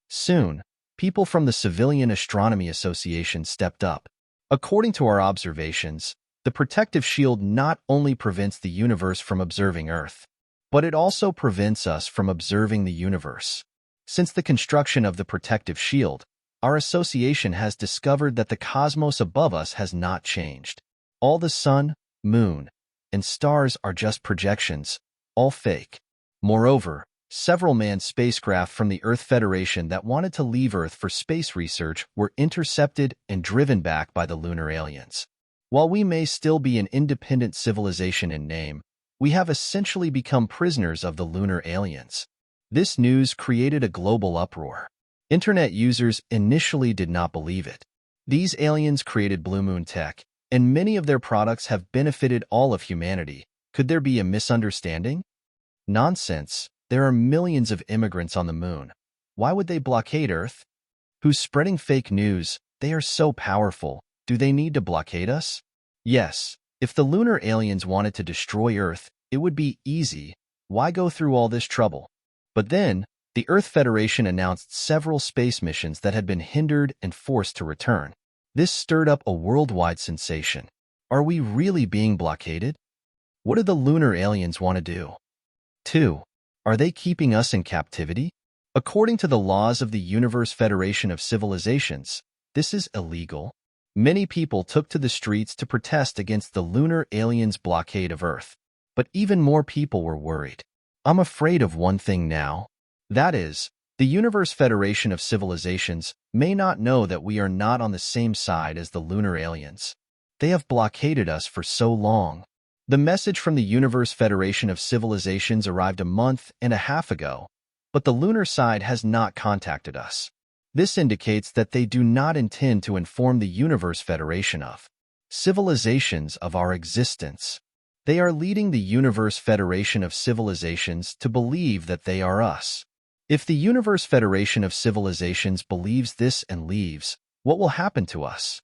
Soon, people from the Civilian Astronomy Association stepped up. According to our observations, the protective shield not only prevents the universe from observing Earth, but it also prevents us from observing the universe. Since the construction of the protective shield, our association has discovered that the cosmos above us has not changed. All the sun, moon, and stars are just projections, all fake. Moreover, several manned spacecraft from the Earth Federation that wanted to leave Earth for space research were intercepted and driven back by the lunar aliens. While we may still be an independent civilization in name, we have essentially become prisoners of the lunar aliens. This news created a global uproar. Internet users initially did not believe it. These aliens created Blue Moon Tech, and many of their products have benefited all of humanity. Could there be a misunderstanding? Nonsense. There are millions of immigrants on the moon. Why would they blockade Earth? Who's spreading fake news? They are so powerful. Do they need to blockade us? Yes. If the lunar aliens wanted to destroy Earth, it would be easy. Why go through all this trouble? But then, the Earth Federation announced several space missions that had been hindered and forced to return. This stirred up a worldwide sensation. Are we really being blockaded? What do the lunar aliens want to do? 2. Are they keeping us in captivity? According to the laws of the Universe Federation of Civilizations, this is illegal. Many people took to the streets to protest against the lunar aliens' blockade of Earth. But even more people were worried. I'm afraid of one thing now. That is, The Universe Federation of Civilizations may not know that we are not on the same side as the lunar aliens. They have blockaded us for so long. The message from the Universe Federation of Civilizations arrived a month and a half ago, but the lunar side has not contacted us. This indicates that they do not intend to inform the Universe Federation of Civilizations of our existence. They are leading the Universe Federation of Civilizations to believe that they are us. If the Universe Federation of Civilizations believes this and leaves, what will happen to us?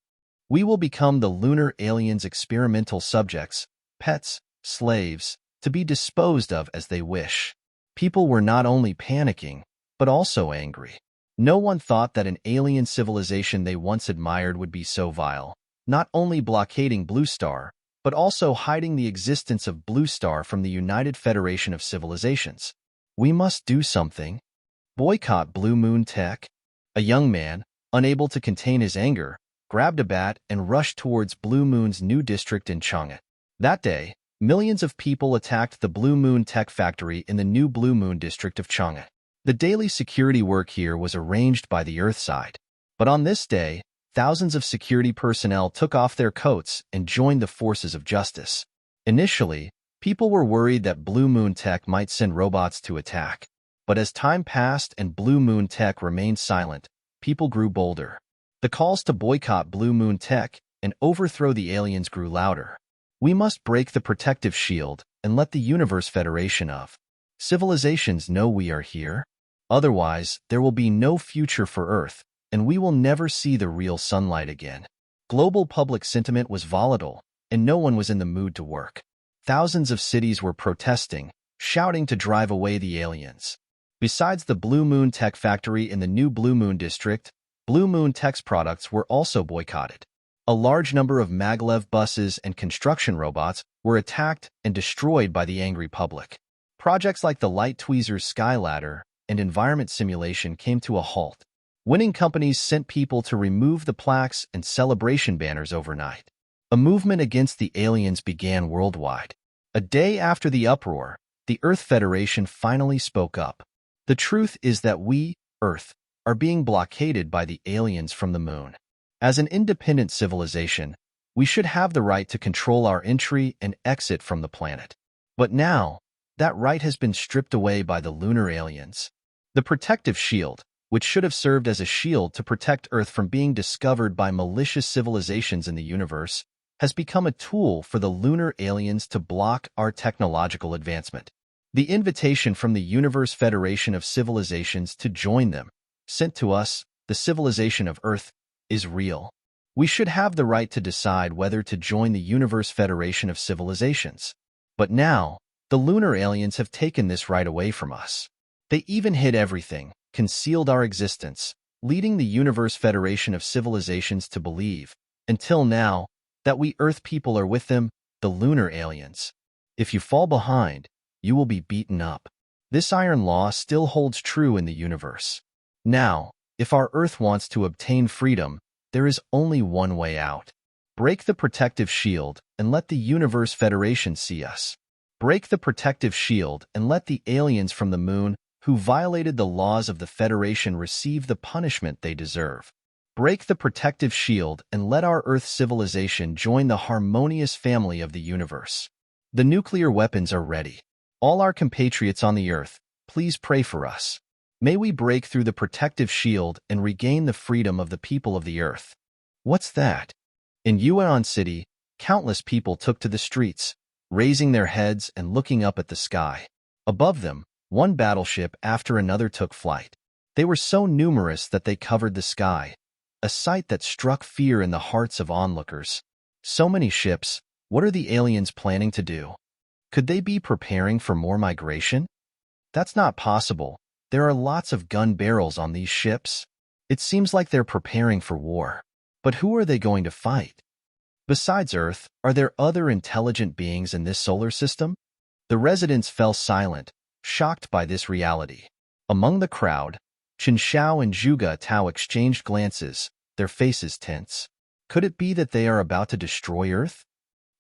We will become the lunar aliens' experimental subjects, pets, slaves, to be disposed of as they wish. People were not only panicking, but also angry. No one thought that an alien civilization they once admired would be so vile, not only blockading Blue Star, but also hiding the existence of Blue Star from the United Federation of Civilizations. We must do something. Boycott Blue Moon Tech. A young man, unable to contain his anger, grabbed a bat and rushed towards Blue Moon's new district in Chang'an. That day, millions of people attacked the Blue Moon Tech factory in the new Blue Moon district of Chang'an. The daily security work here was arranged by the Earth side. But on this day, thousands of security personnel took off their coats and joined the forces of justice. Initially, people were worried that Blue Moon Tech might send robots to attack. But as time passed and Blue Moon Tech remained silent, people grew bolder. The calls to boycott Blue Moon Tech and overthrow the aliens grew louder. We must break the protective shield and let the Universe Federation of Civilizations know we are here. Otherwise, there will be no future for Earth, and we will never see the real sunlight again. Global public sentiment was volatile, and no one was in the mood to work. Thousands of cities were protesting, shouting to drive away the aliens. Besides the Blue Moon Tech factory in the new Blue Moon district, Blue Moon Tech's products were also boycotted. A large number of maglev buses and construction robots were attacked and destroyed by the angry public. Projects like the Light Tweezers Skyladder and Environment Simulation came to a halt. Winning companies sent people to remove the plaques and celebration banners overnight. A movement against the aliens began worldwide. A day after the uproar, the Earth Federation finally spoke up. The truth is that we, Earth, are being blockaded by the aliens from the moon. As an independent civilization, we should have the right to control our entry and exit from the planet. But now, that right has been stripped away by the lunar aliens. The protective shield, which should have served as a shield to protect Earth from being discovered by malicious civilizations in the universe, has become a tool for the lunar aliens to block our technological advancement. The invitation from the Universe Federation of Civilizations to join them, sent to us, the civilization of Earth, is real. We should have the right to decide whether to join the Universe Federation of Civilizations. But now, the lunar aliens have taken this right away from us. They even hid everything, concealed our existence, leading the Universe Federation of Civilizations to believe, until now, that we Earth people are with them, the lunar aliens. If you fall behind, you will be beaten up. This iron law still holds true in the universe. Now, if our Earth wants to obtain freedom, there is only one way out. Break the protective shield and let the Universe Federation see us. Break the protective shield and let the aliens from the moon who violated the laws of the Federation receive the punishment they deserve. Break the protective shield and let our Earth civilization join the harmonious family of the universe. The nuclear weapons are ready. All our compatriots on the Earth, please pray for us. May we break through the protective shield and regain the freedom of the people of the Earth. What's that? In Yuan City, countless people took to the streets, raising their heads and looking up at the sky. Above them, one battleship after another took flight. They were so numerous that they covered the sky, a sight that struck fear in the hearts of onlookers. So many ships, what are the aliens planning to do? Could they be preparing for more migration? That's not possible. There are lots of gun barrels on these ships. It seems like they're preparing for war. But who are they going to fight? Besides Earth, are there other intelligent beings in this solar system? The residents fell silent, shocked by this reality. Among the crowd, Chen Xiao and Zhuge Tao exchanged glances, their faces tense. Could it be that they are about to destroy Earth?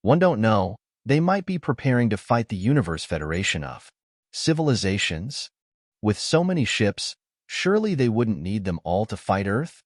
One don't know. They might be preparing to fight the Universe Federation of Civilizations. With so many ships, Surely they wouldn't need them all to fight Earth?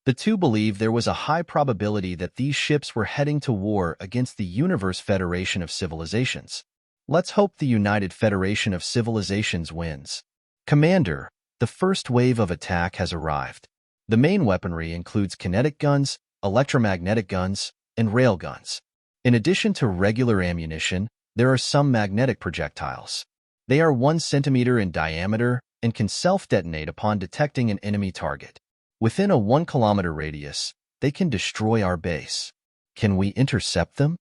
The two believed there was a high probability that these ships were heading to war against the Universe Federation of Civilizations. Let's hope the United Federation of Civilizations wins. Commander, the first wave of attack has arrived. The main weaponry includes kinetic guns, electromagnetic guns, and railguns. In addition to regular ammunition, there are some magnetic projectiles. They are 1 centimeter in diameter and can self-detonate upon detecting an enemy target. Within a 1-kilometer radius, they can destroy our base. Can we intercept them?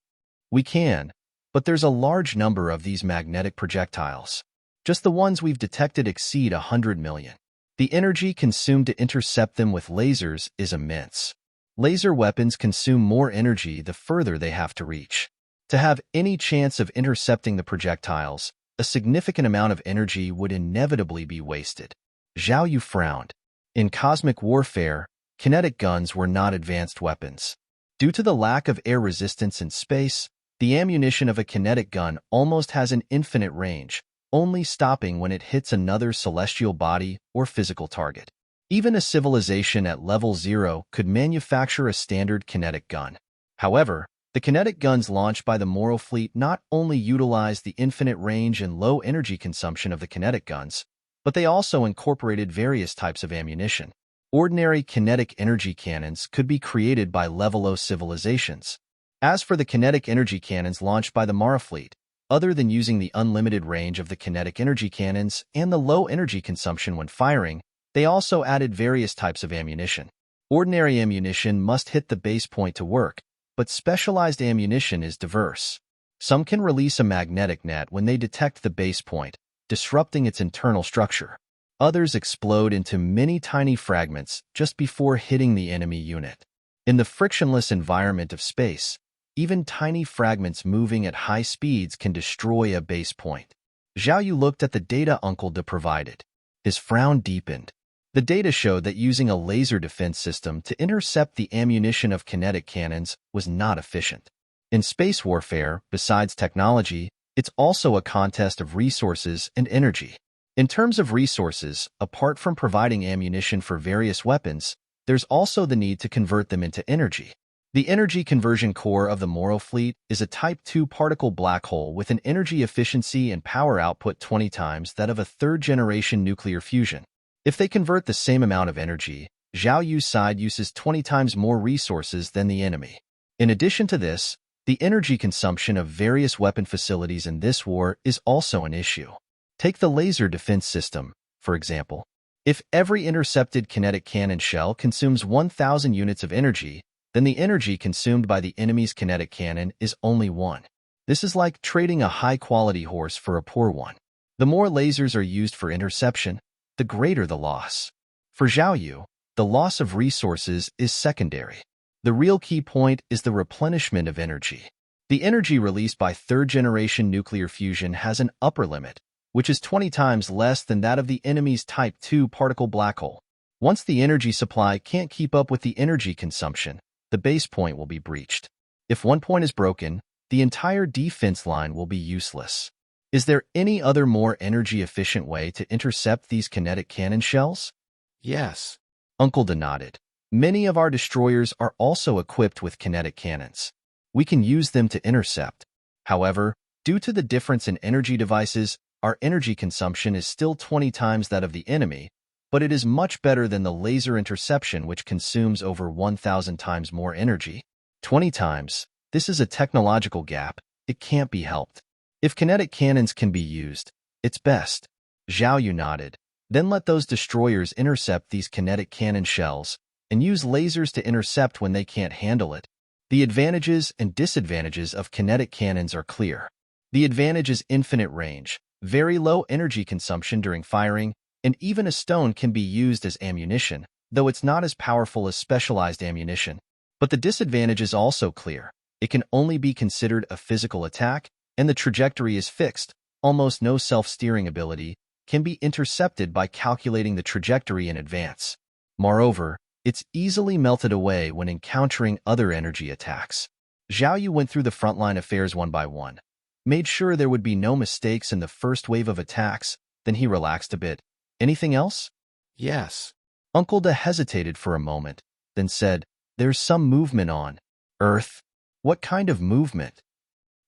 We can, but there's a large number of these magnetic projectiles. Just the ones we've detected exceed 100 million. The energy consumed to intercept them with lasers is immense. Laser weapons consume more energy the further they have to reach. To have any chance of intercepting the projectiles, a significant amount of energy would inevitably be wasted. Zhao Yu frowned. In cosmic warfare, kinetic guns were not advanced weapons. Due to the lack of air resistance in space, the ammunition of a kinetic gun almost has an infinite range, only stopping when it hits another celestial body or physical target. Even a civilization at level 0 could manufacture a standard kinetic gun. However, the kinetic guns launched by the Moro fleet not only utilize the infinite range and low energy consumption of the kinetic guns, but they also incorporated various types of ammunition. Ordinary kinetic energy cannons could be created by level 0 civilizations. As for the kinetic energy cannons launched by the Mara fleet, other than using the unlimited range of the kinetic energy cannons and the low energy consumption when firing, they also added various types of ammunition. Ordinary ammunition must hit the base point to work, but specialized ammunition is diverse. Some can release a magnetic net when they detect the base point, disrupting its internal structure. Others explode into many tiny fragments just before hitting the enemy unit. In the frictionless environment of space, even tiny fragments moving at high speeds can destroy a base point. Zhao Yu looked at the data Uncle De provided. His frown deepened. The data showed that using a laser defense system to intercept the ammunition of kinetic cannons was not efficient. In space warfare, besides technology, it's also a contest of resources and energy. In terms of resources, apart from providing ammunition for various weapons, there's also the need to convert them into energy. The energy conversion core of the Moro fleet is a Type 2 particle black hole with an energy efficiency and power output 20 times that of a third-generation nuclear fusion. If they convert the same amount of energy, Zhao Yu's side uses 20 times more resources than the enemy. In addition to this, the energy consumption of various weapon facilities in this war is also an issue. Take the laser defense system, for example. If every intercepted kinetic cannon shell consumes 1,000 units of energy, then the energy consumed by the enemy's kinetic cannon is only 1. This is like trading a high-quality horse for a poor one. The more lasers are used for interception, the greater the loss. For Zhao Yu, the loss of resources is secondary. The real key point is the replenishment of energy. The energy released by third-generation nuclear fusion has an upper limit, which is 20 times less than that of the enemy's Type 2 particle black hole. Once the energy supply can't keep up with the energy consumption, the base point will be breached. If one point is broken, the entire defense line will be useless. Is there any other more energy-efficient way to intercept these kinetic cannon shells? Yes. Uncle De nodded. Many of our destroyers are also equipped with kinetic cannons. We can use them to intercept. However, due to the difference in energy devices, our energy consumption is still 20 times that of the enemy, but it is much better than the laser interception, which consumes over 1,000 times more energy. 20 times. This is a technological gap. It can't be helped. If kinetic cannons can be used, it's best. Zhao Yu nodded. Then let those destroyers intercept these kinetic cannon shells and use lasers to intercept when they can't handle it. The advantages and disadvantages of kinetic cannons are clear. The advantage is infinite range, very low energy consumption during firing, and even a stone can be used as ammunition, though it's not as powerful as specialized ammunition. But the disadvantage is also clear. It can only be considered a physical attack, and the trajectory is fixed. Almost no self-steering ability can be intercepted by calculating the trajectory in advance. Moreover, it's easily melted away when encountering other energy attacks. Zhao Yu went through the frontline affairs one by one, made sure there would be no mistakes in the first wave of attacks, then he relaxed a bit. Anything else? Yes. Uncle Da hesitated for a moment, then said, "There's some movement on Earth." "What kind of movement?"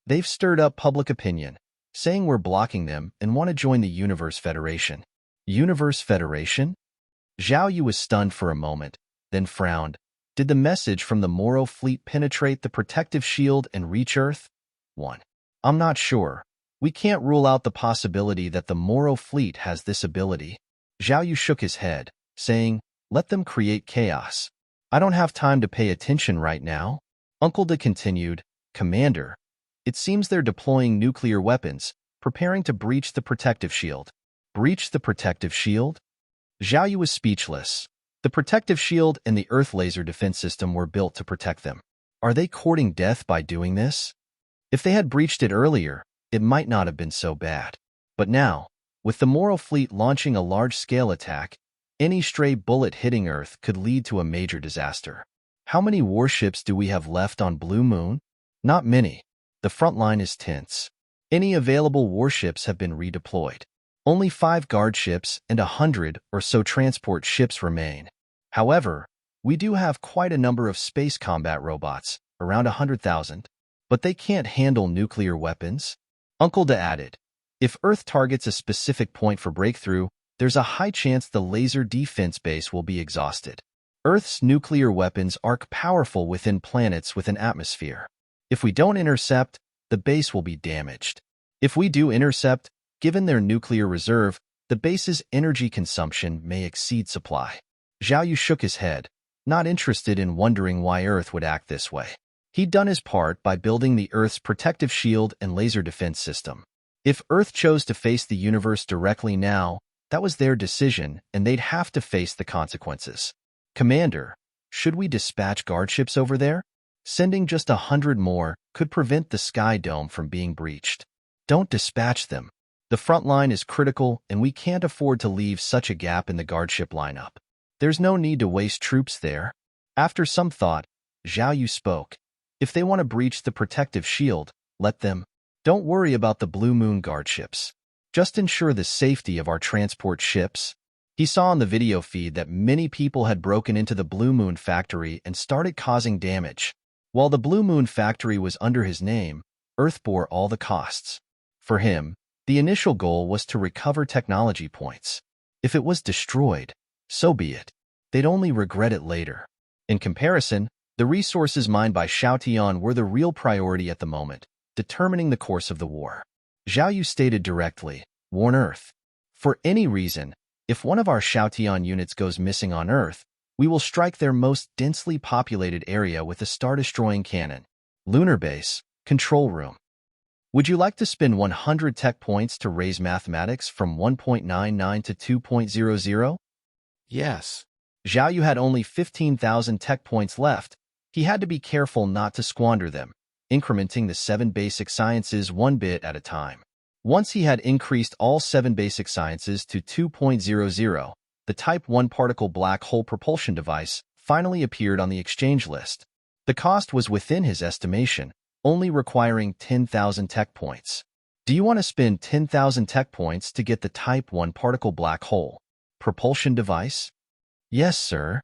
"They've stirred up public opinion, saying we're blocking them and want to join the Universe Federation." Universe Federation? Zhao Yu was stunned for a moment, then frowned. Did the message from the Moro fleet penetrate the protective shield and reach Earth? 1. I'm not sure. We can't rule out the possibility that the Moro fleet has this ability. Zhao Yu shook his head, saying, "Let them create chaos. I don't have time to pay attention right now." Uncle De continued, "Commander, it seems they're deploying nuclear weapons, preparing to breach the protective shield." Breach the protective shield? Zhao Yu was speechless. The protective shield and the Earth laser defense system were built to protect them. Are they courting death by doing this? If they had breached it earlier, it might not have been so bad. But now, with the Moro fleet launching a large-scale attack, any stray bullet hitting Earth could lead to a major disaster. How many warships do we have left on Blue Moon? Not many. The front line is tense. Any available warships have been redeployed. Only 5 guard ships and 100 or so transport ships remain. However, we do have quite a number of space combat robots, around 100,000, but they can't handle nuclear weapons. Uncle Da added, if Earth targets a specific point for breakthrough, there's a high chance the laser defense base will be exhausted. Earth's nuclear weapons are powerful within planets with an atmosphere. If we don't intercept, the base will be damaged. If we do intercept, given their nuclear reserve, the base's energy consumption may exceed supply. Zhao Yu shook his head, not interested in wondering why Earth would act this way. He'd done his part by building the Earth's protective shield and laser defense system. If Earth chose to face the universe directly now, that was their decision, and they'd have to face the consequences. Commander, should we dispatch guardships over there? Sending just 100 more could prevent the Sky Dome from being breached. Don't dispatch them. The front line is critical, and we can't afford to leave such a gap in the guardship lineup. There's no need to waste troops there. After some thought, Zhao Yu spoke. If they want to breach the protective shield, let them. Don't worry about the Blue Moon guardships. Just ensure the safety of our transport ships. He saw on the video feed that many people had broken into the Blue Moon factory and started causing damage. While the Blue Moon factory was under his name, Earth bore all the costs. For him, the initial goal was to recover technology points. If it was destroyed, so be it. They'd only regret it later. In comparison, the resources mined by Xiaotian were the real priority at the moment, determining the course of the war. Zhao Yu stated directly, warn Earth. For any reason, if one of our Xiaotian units goes missing on Earth, we will strike their most densely populated area with a star-destroying cannon. Lunar Base, Control Room. Would you like to spend 100 tech points to raise mathematics from 1.99 to 2.00? Yes. Zhao Yu had only 15,000 tech points left. He had to be careful not to squander them, incrementing the 7 basic sciences 1 bit at a time. Once he had increased all 7 basic sciences to 2.00, the Type 1 particle black hole propulsion device finally appeared on the exchange list. The cost was within his estimation, only requiring 10,000 tech points. Do you want to spend 10,000 tech points to get the Type 1 particle black hole propulsion device? Yes, sir.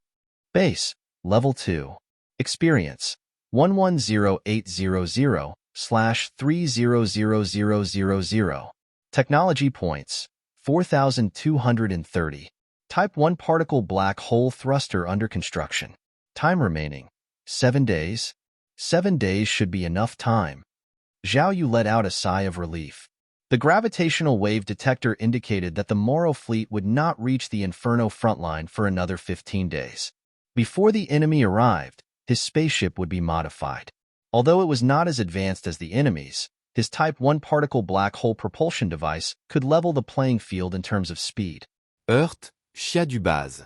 Base, Level 2. Experience, 110800/300000. Technology points, 4,230. Type 1 particle black hole thruster under construction. Time remaining, 7 days. 7 days should be enough time. Zhao Yu let out a sigh of relief. The gravitational wave detector indicated that the Moro fleet would not reach the Inferno frontline for another 15 days. Before the enemy arrived, his spaceship would be modified. Although it was not as advanced as the enemy's, his Type 1 particle black hole propulsion device could level the playing field in terms of speed. Earth, Chia du base.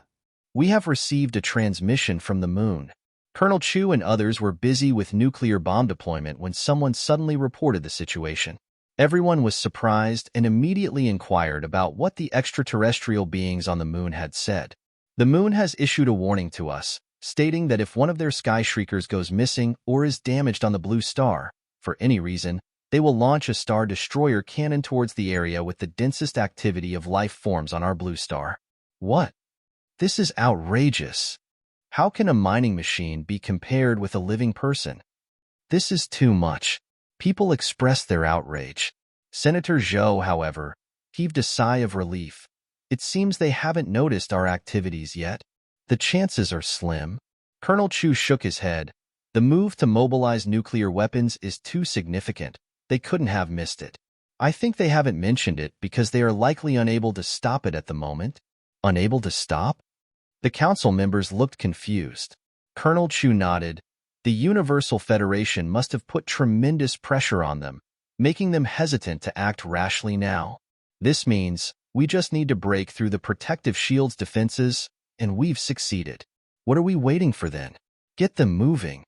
We have received a transmission from the moon. Colonel Chu and others were busy with nuclear bomb deployment when someone suddenly reported the situation. Everyone was surprised and immediately inquired about what the extraterrestrial beings on the moon had said. The moon has issued a warning to us, stating that if one of their sky shriekers goes missing or is damaged on the blue star, for any reason, they will launch a star destroyer cannon towards the area with the densest activity of life forms on our blue star. What? This is outrageous. How can a mining machine be compared with a living person? This is too much. People expressed their outrage. Senator Zhou, however, heaved a sigh of relief. It seems they haven't noticed our activities yet. The chances are slim. Colonel Chu shook his head. The move to mobilize nuclear weapons is too significant. They couldn't have missed it. I think they haven't mentioned it because they are likely unable to stop it at the moment. Unable to stop? The council members looked confused. Colonel Chu nodded. The Universal Federation must have put tremendous pressure on them, making them hesitant to act rashly now. This means we just need to break through the protective shield's defenses, and we've succeeded. What are we waiting for then? Get them moving.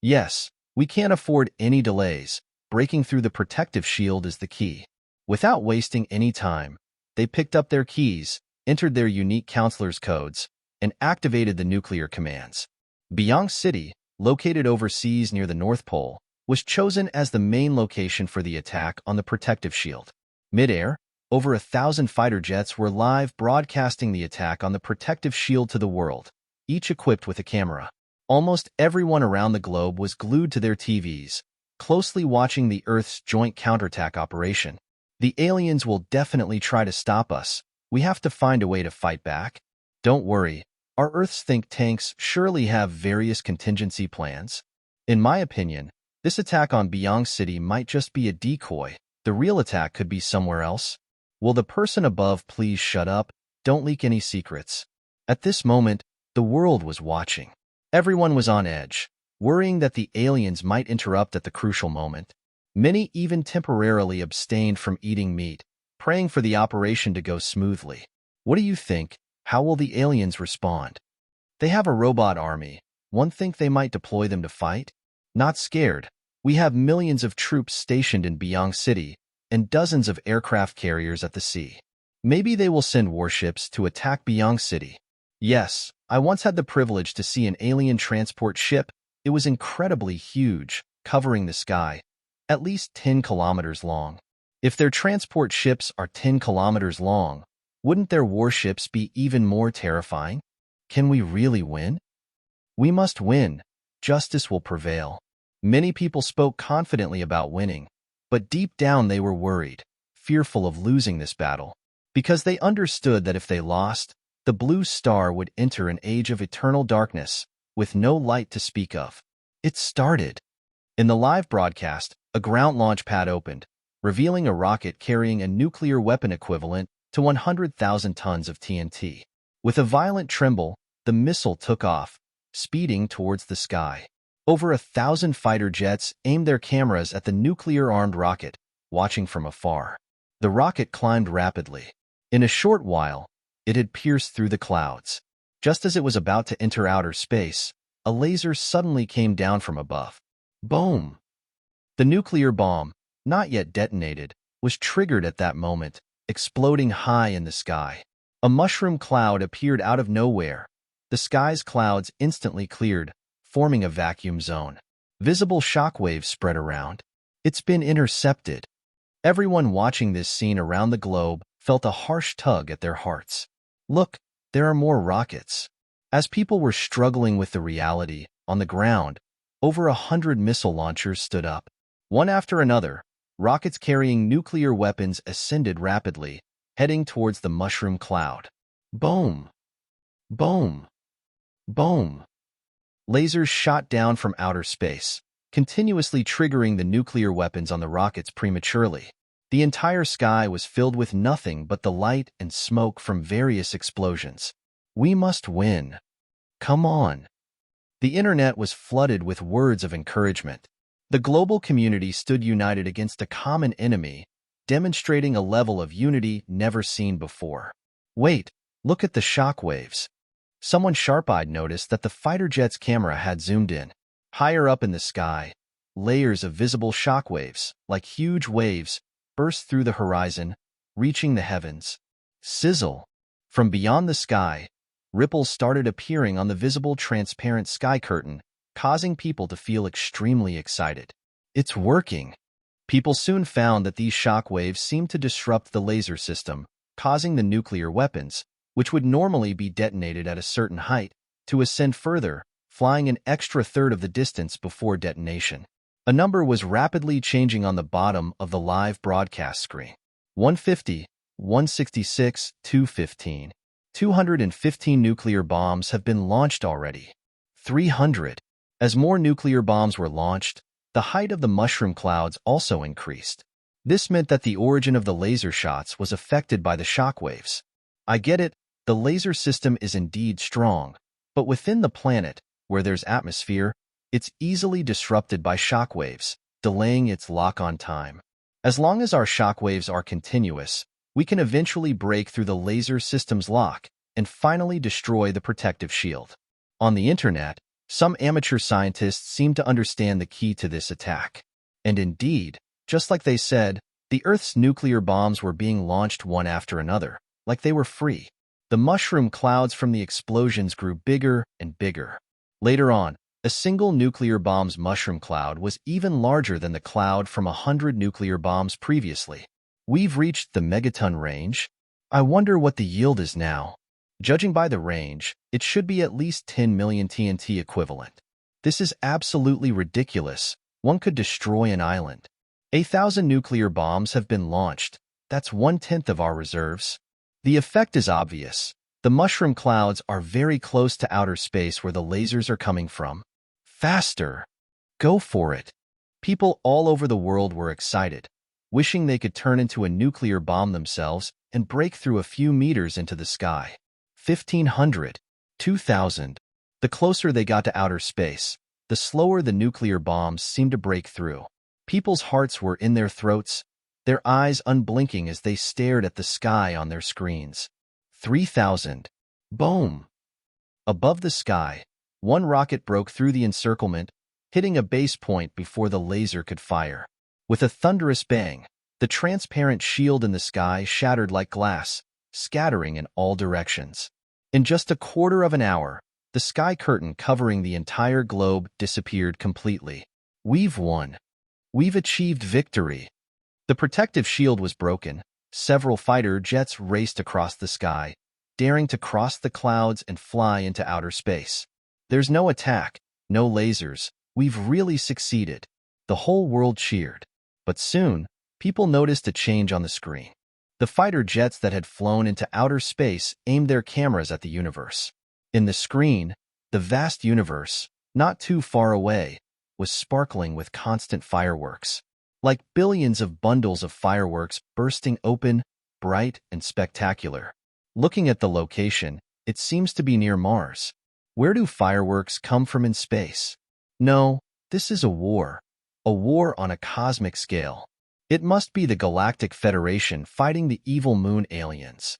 Yes, we can't afford any delays. Breaking through the protective shield is the key. Without wasting any time, they picked up their keys, entered their unique counselor's codes, and activated the nuclear commands. Byong City, located overseas near the North Pole, was chosen as the main location for the attack on the protective shield. Mid-air, over 1,000 fighter jets were live broadcasting the attack on the protective shield to the world, each equipped with a camera. Almost everyone around the globe was glued to their TVs, closely watching the Earth's joint counterattack operation. The aliens will definitely try to stop us. We have to find a way to fight back. Don't worry, our Earth's think tanks surely have various contingency plans. In my opinion, this attack on Byong City might just be a decoy. The real attack could be somewhere else. Will the person above please shut up? Don't leak any secrets. At this moment, the world was watching. Everyone was on edge, worrying that the aliens might interrupt at the crucial moment. Many even temporarily abstained from eating meat, praying for the operation to go smoothly. What do you think? How will the aliens respond? They have a robot army. One think they might deploy them to fight? Not scared. We have millions of troops stationed in Byong City and dozens of aircraft carriers at the sea. Maybe they will send warships to attack Byong City. Yes, I once had the privilege to see an alien transport ship. It was incredibly huge, covering the sky, at least 10 kilometers long. If their transport ships are 10 kilometers long, wouldn't their warships be even more terrifying? Can we really win? We must win. Justice will prevail. Many people spoke confidently about winning, but deep down they were worried, fearful of losing this battle, because they understood that if they lost, the blue star would enter an age of eternal darkness, with no light to speak of. It started. In the live broadcast, a ground launch pad opened, revealing a rocket carrying a nuclear weapon equivalent to 100,000 tons of TNT. With a violent tremble, the missile took off, speeding towards the sky. Over 1,000 fighter jets aimed their cameras at the nuclear-armed rocket, watching from afar. The rocket climbed rapidly. In a short while, it had pierced through the clouds. Just as it was about to enter outer space, a laser suddenly came down from above. Boom! The nuclear bomb, not yet detonated, was triggered at that moment, exploding high in the sky. A mushroom cloud appeared out of nowhere. The sky's clouds instantly cleared, forming a vacuum zone. Visible shockwaves spread around. It's been intercepted. Everyone watching this scene around the globe felt a harsh tug at their hearts. Look, there are more rockets. As people were struggling with the reality, on the ground, over 100 missile launchers stood up. One after another, rockets carrying nuclear weapons ascended rapidly, heading towards the mushroom cloud. Boom! Boom! Boom! Lasers shot down from outer space, continuously triggering the nuclear weapons on the rockets prematurely. The entire sky was filled with nothing but the light and smoke from various explosions. We must win. Come on. The internet was flooded with words of encouragement. The global community stood united against a common enemy, demonstrating a level of unity never seen before. Wait, look at the shockwaves. Someone sharp-eyed noticed that the fighter jet's camera had zoomed in. Higher up in the sky, layers of visible shockwaves, like huge waves, burst through the horizon, reaching the heavens. Sizzle! From beyond the sky, ripples started appearing on the visible transparent sky curtain, causing people to feel extremely excited. It's working! People soon found that these shockwaves seemed to disrupt the laser system, causing the nuclear weapons, which would normally be detonated at a certain height, to ascend further, flying an extra third of the distance before detonation. A number was rapidly changing on the bottom of the live broadcast screen. 150, 166, 215. 215 nuclear bombs have been launched already. 300. As more nuclear bombs were launched, the height of the mushroom clouds also increased. This meant that the origin of the laser shots was affected by the shockwaves. I get it, the laser system is indeed strong, but within the planet, where there's atmosphere, it's easily disrupted by shockwaves, delaying its lock-on time. As long as our shockwaves are continuous, we can eventually break through the laser system's lock and finally destroy the protective shield. On the internet, some amateur scientists seem to understand the key to this attack. And indeed, just like they said, the Earth's nuclear bombs were being launched one after another, like they were free. The mushroom clouds from the explosions grew bigger and bigger. Later on, a single nuclear bomb's mushroom cloud was even larger than the cloud from 100 nuclear bombs previously. We've reached the megaton range. I wonder what the yield is now. Judging by the range, it should be at least 10 million TNT equivalent. This is absolutely ridiculous. One could destroy an island. 1,000 nuclear bombs have been launched. That's 1/10 of our reserves. The effect is obvious. The mushroom clouds are very close to outer space where the lasers are coming from. Faster! Go for it! People all over the world were excited, wishing they could turn into a nuclear bomb themselves and break through a few meters into the sky. 1,500, 2,000. The closer they got to outer space, the slower the nuclear bombs seemed to break through. People's hearts were in their throats, their eyes unblinking as they stared at the sky on their screens. 3,000. Boom! Above the sky, one rocket broke through the encirclement, hitting a base point before the laser could fire. With a thunderous bang, the transparent shield in the sky shattered like glass, scattering in all directions. In just a quarter of an hour, the sky curtain covering the entire globe disappeared completely. We've won. We've achieved victory. The protective shield was broken. Several fighter jets raced across the sky, daring to cross the clouds and fly into outer space. There's no attack, no lasers. We've really succeeded. The whole world cheered. But soon, people noticed a change on the screen. The fighter jets that had flown into outer space aimed their cameras at the universe. In the screen, the vast universe, not too far away, was sparkling with constant fireworks. Like billions of bundles of fireworks bursting open, bright and spectacular. Looking at the location, it seems to be near Mars. Where do fireworks come from in space? No, this is a war on a cosmic scale. It must be the Galactic Federation fighting the evil moon aliens.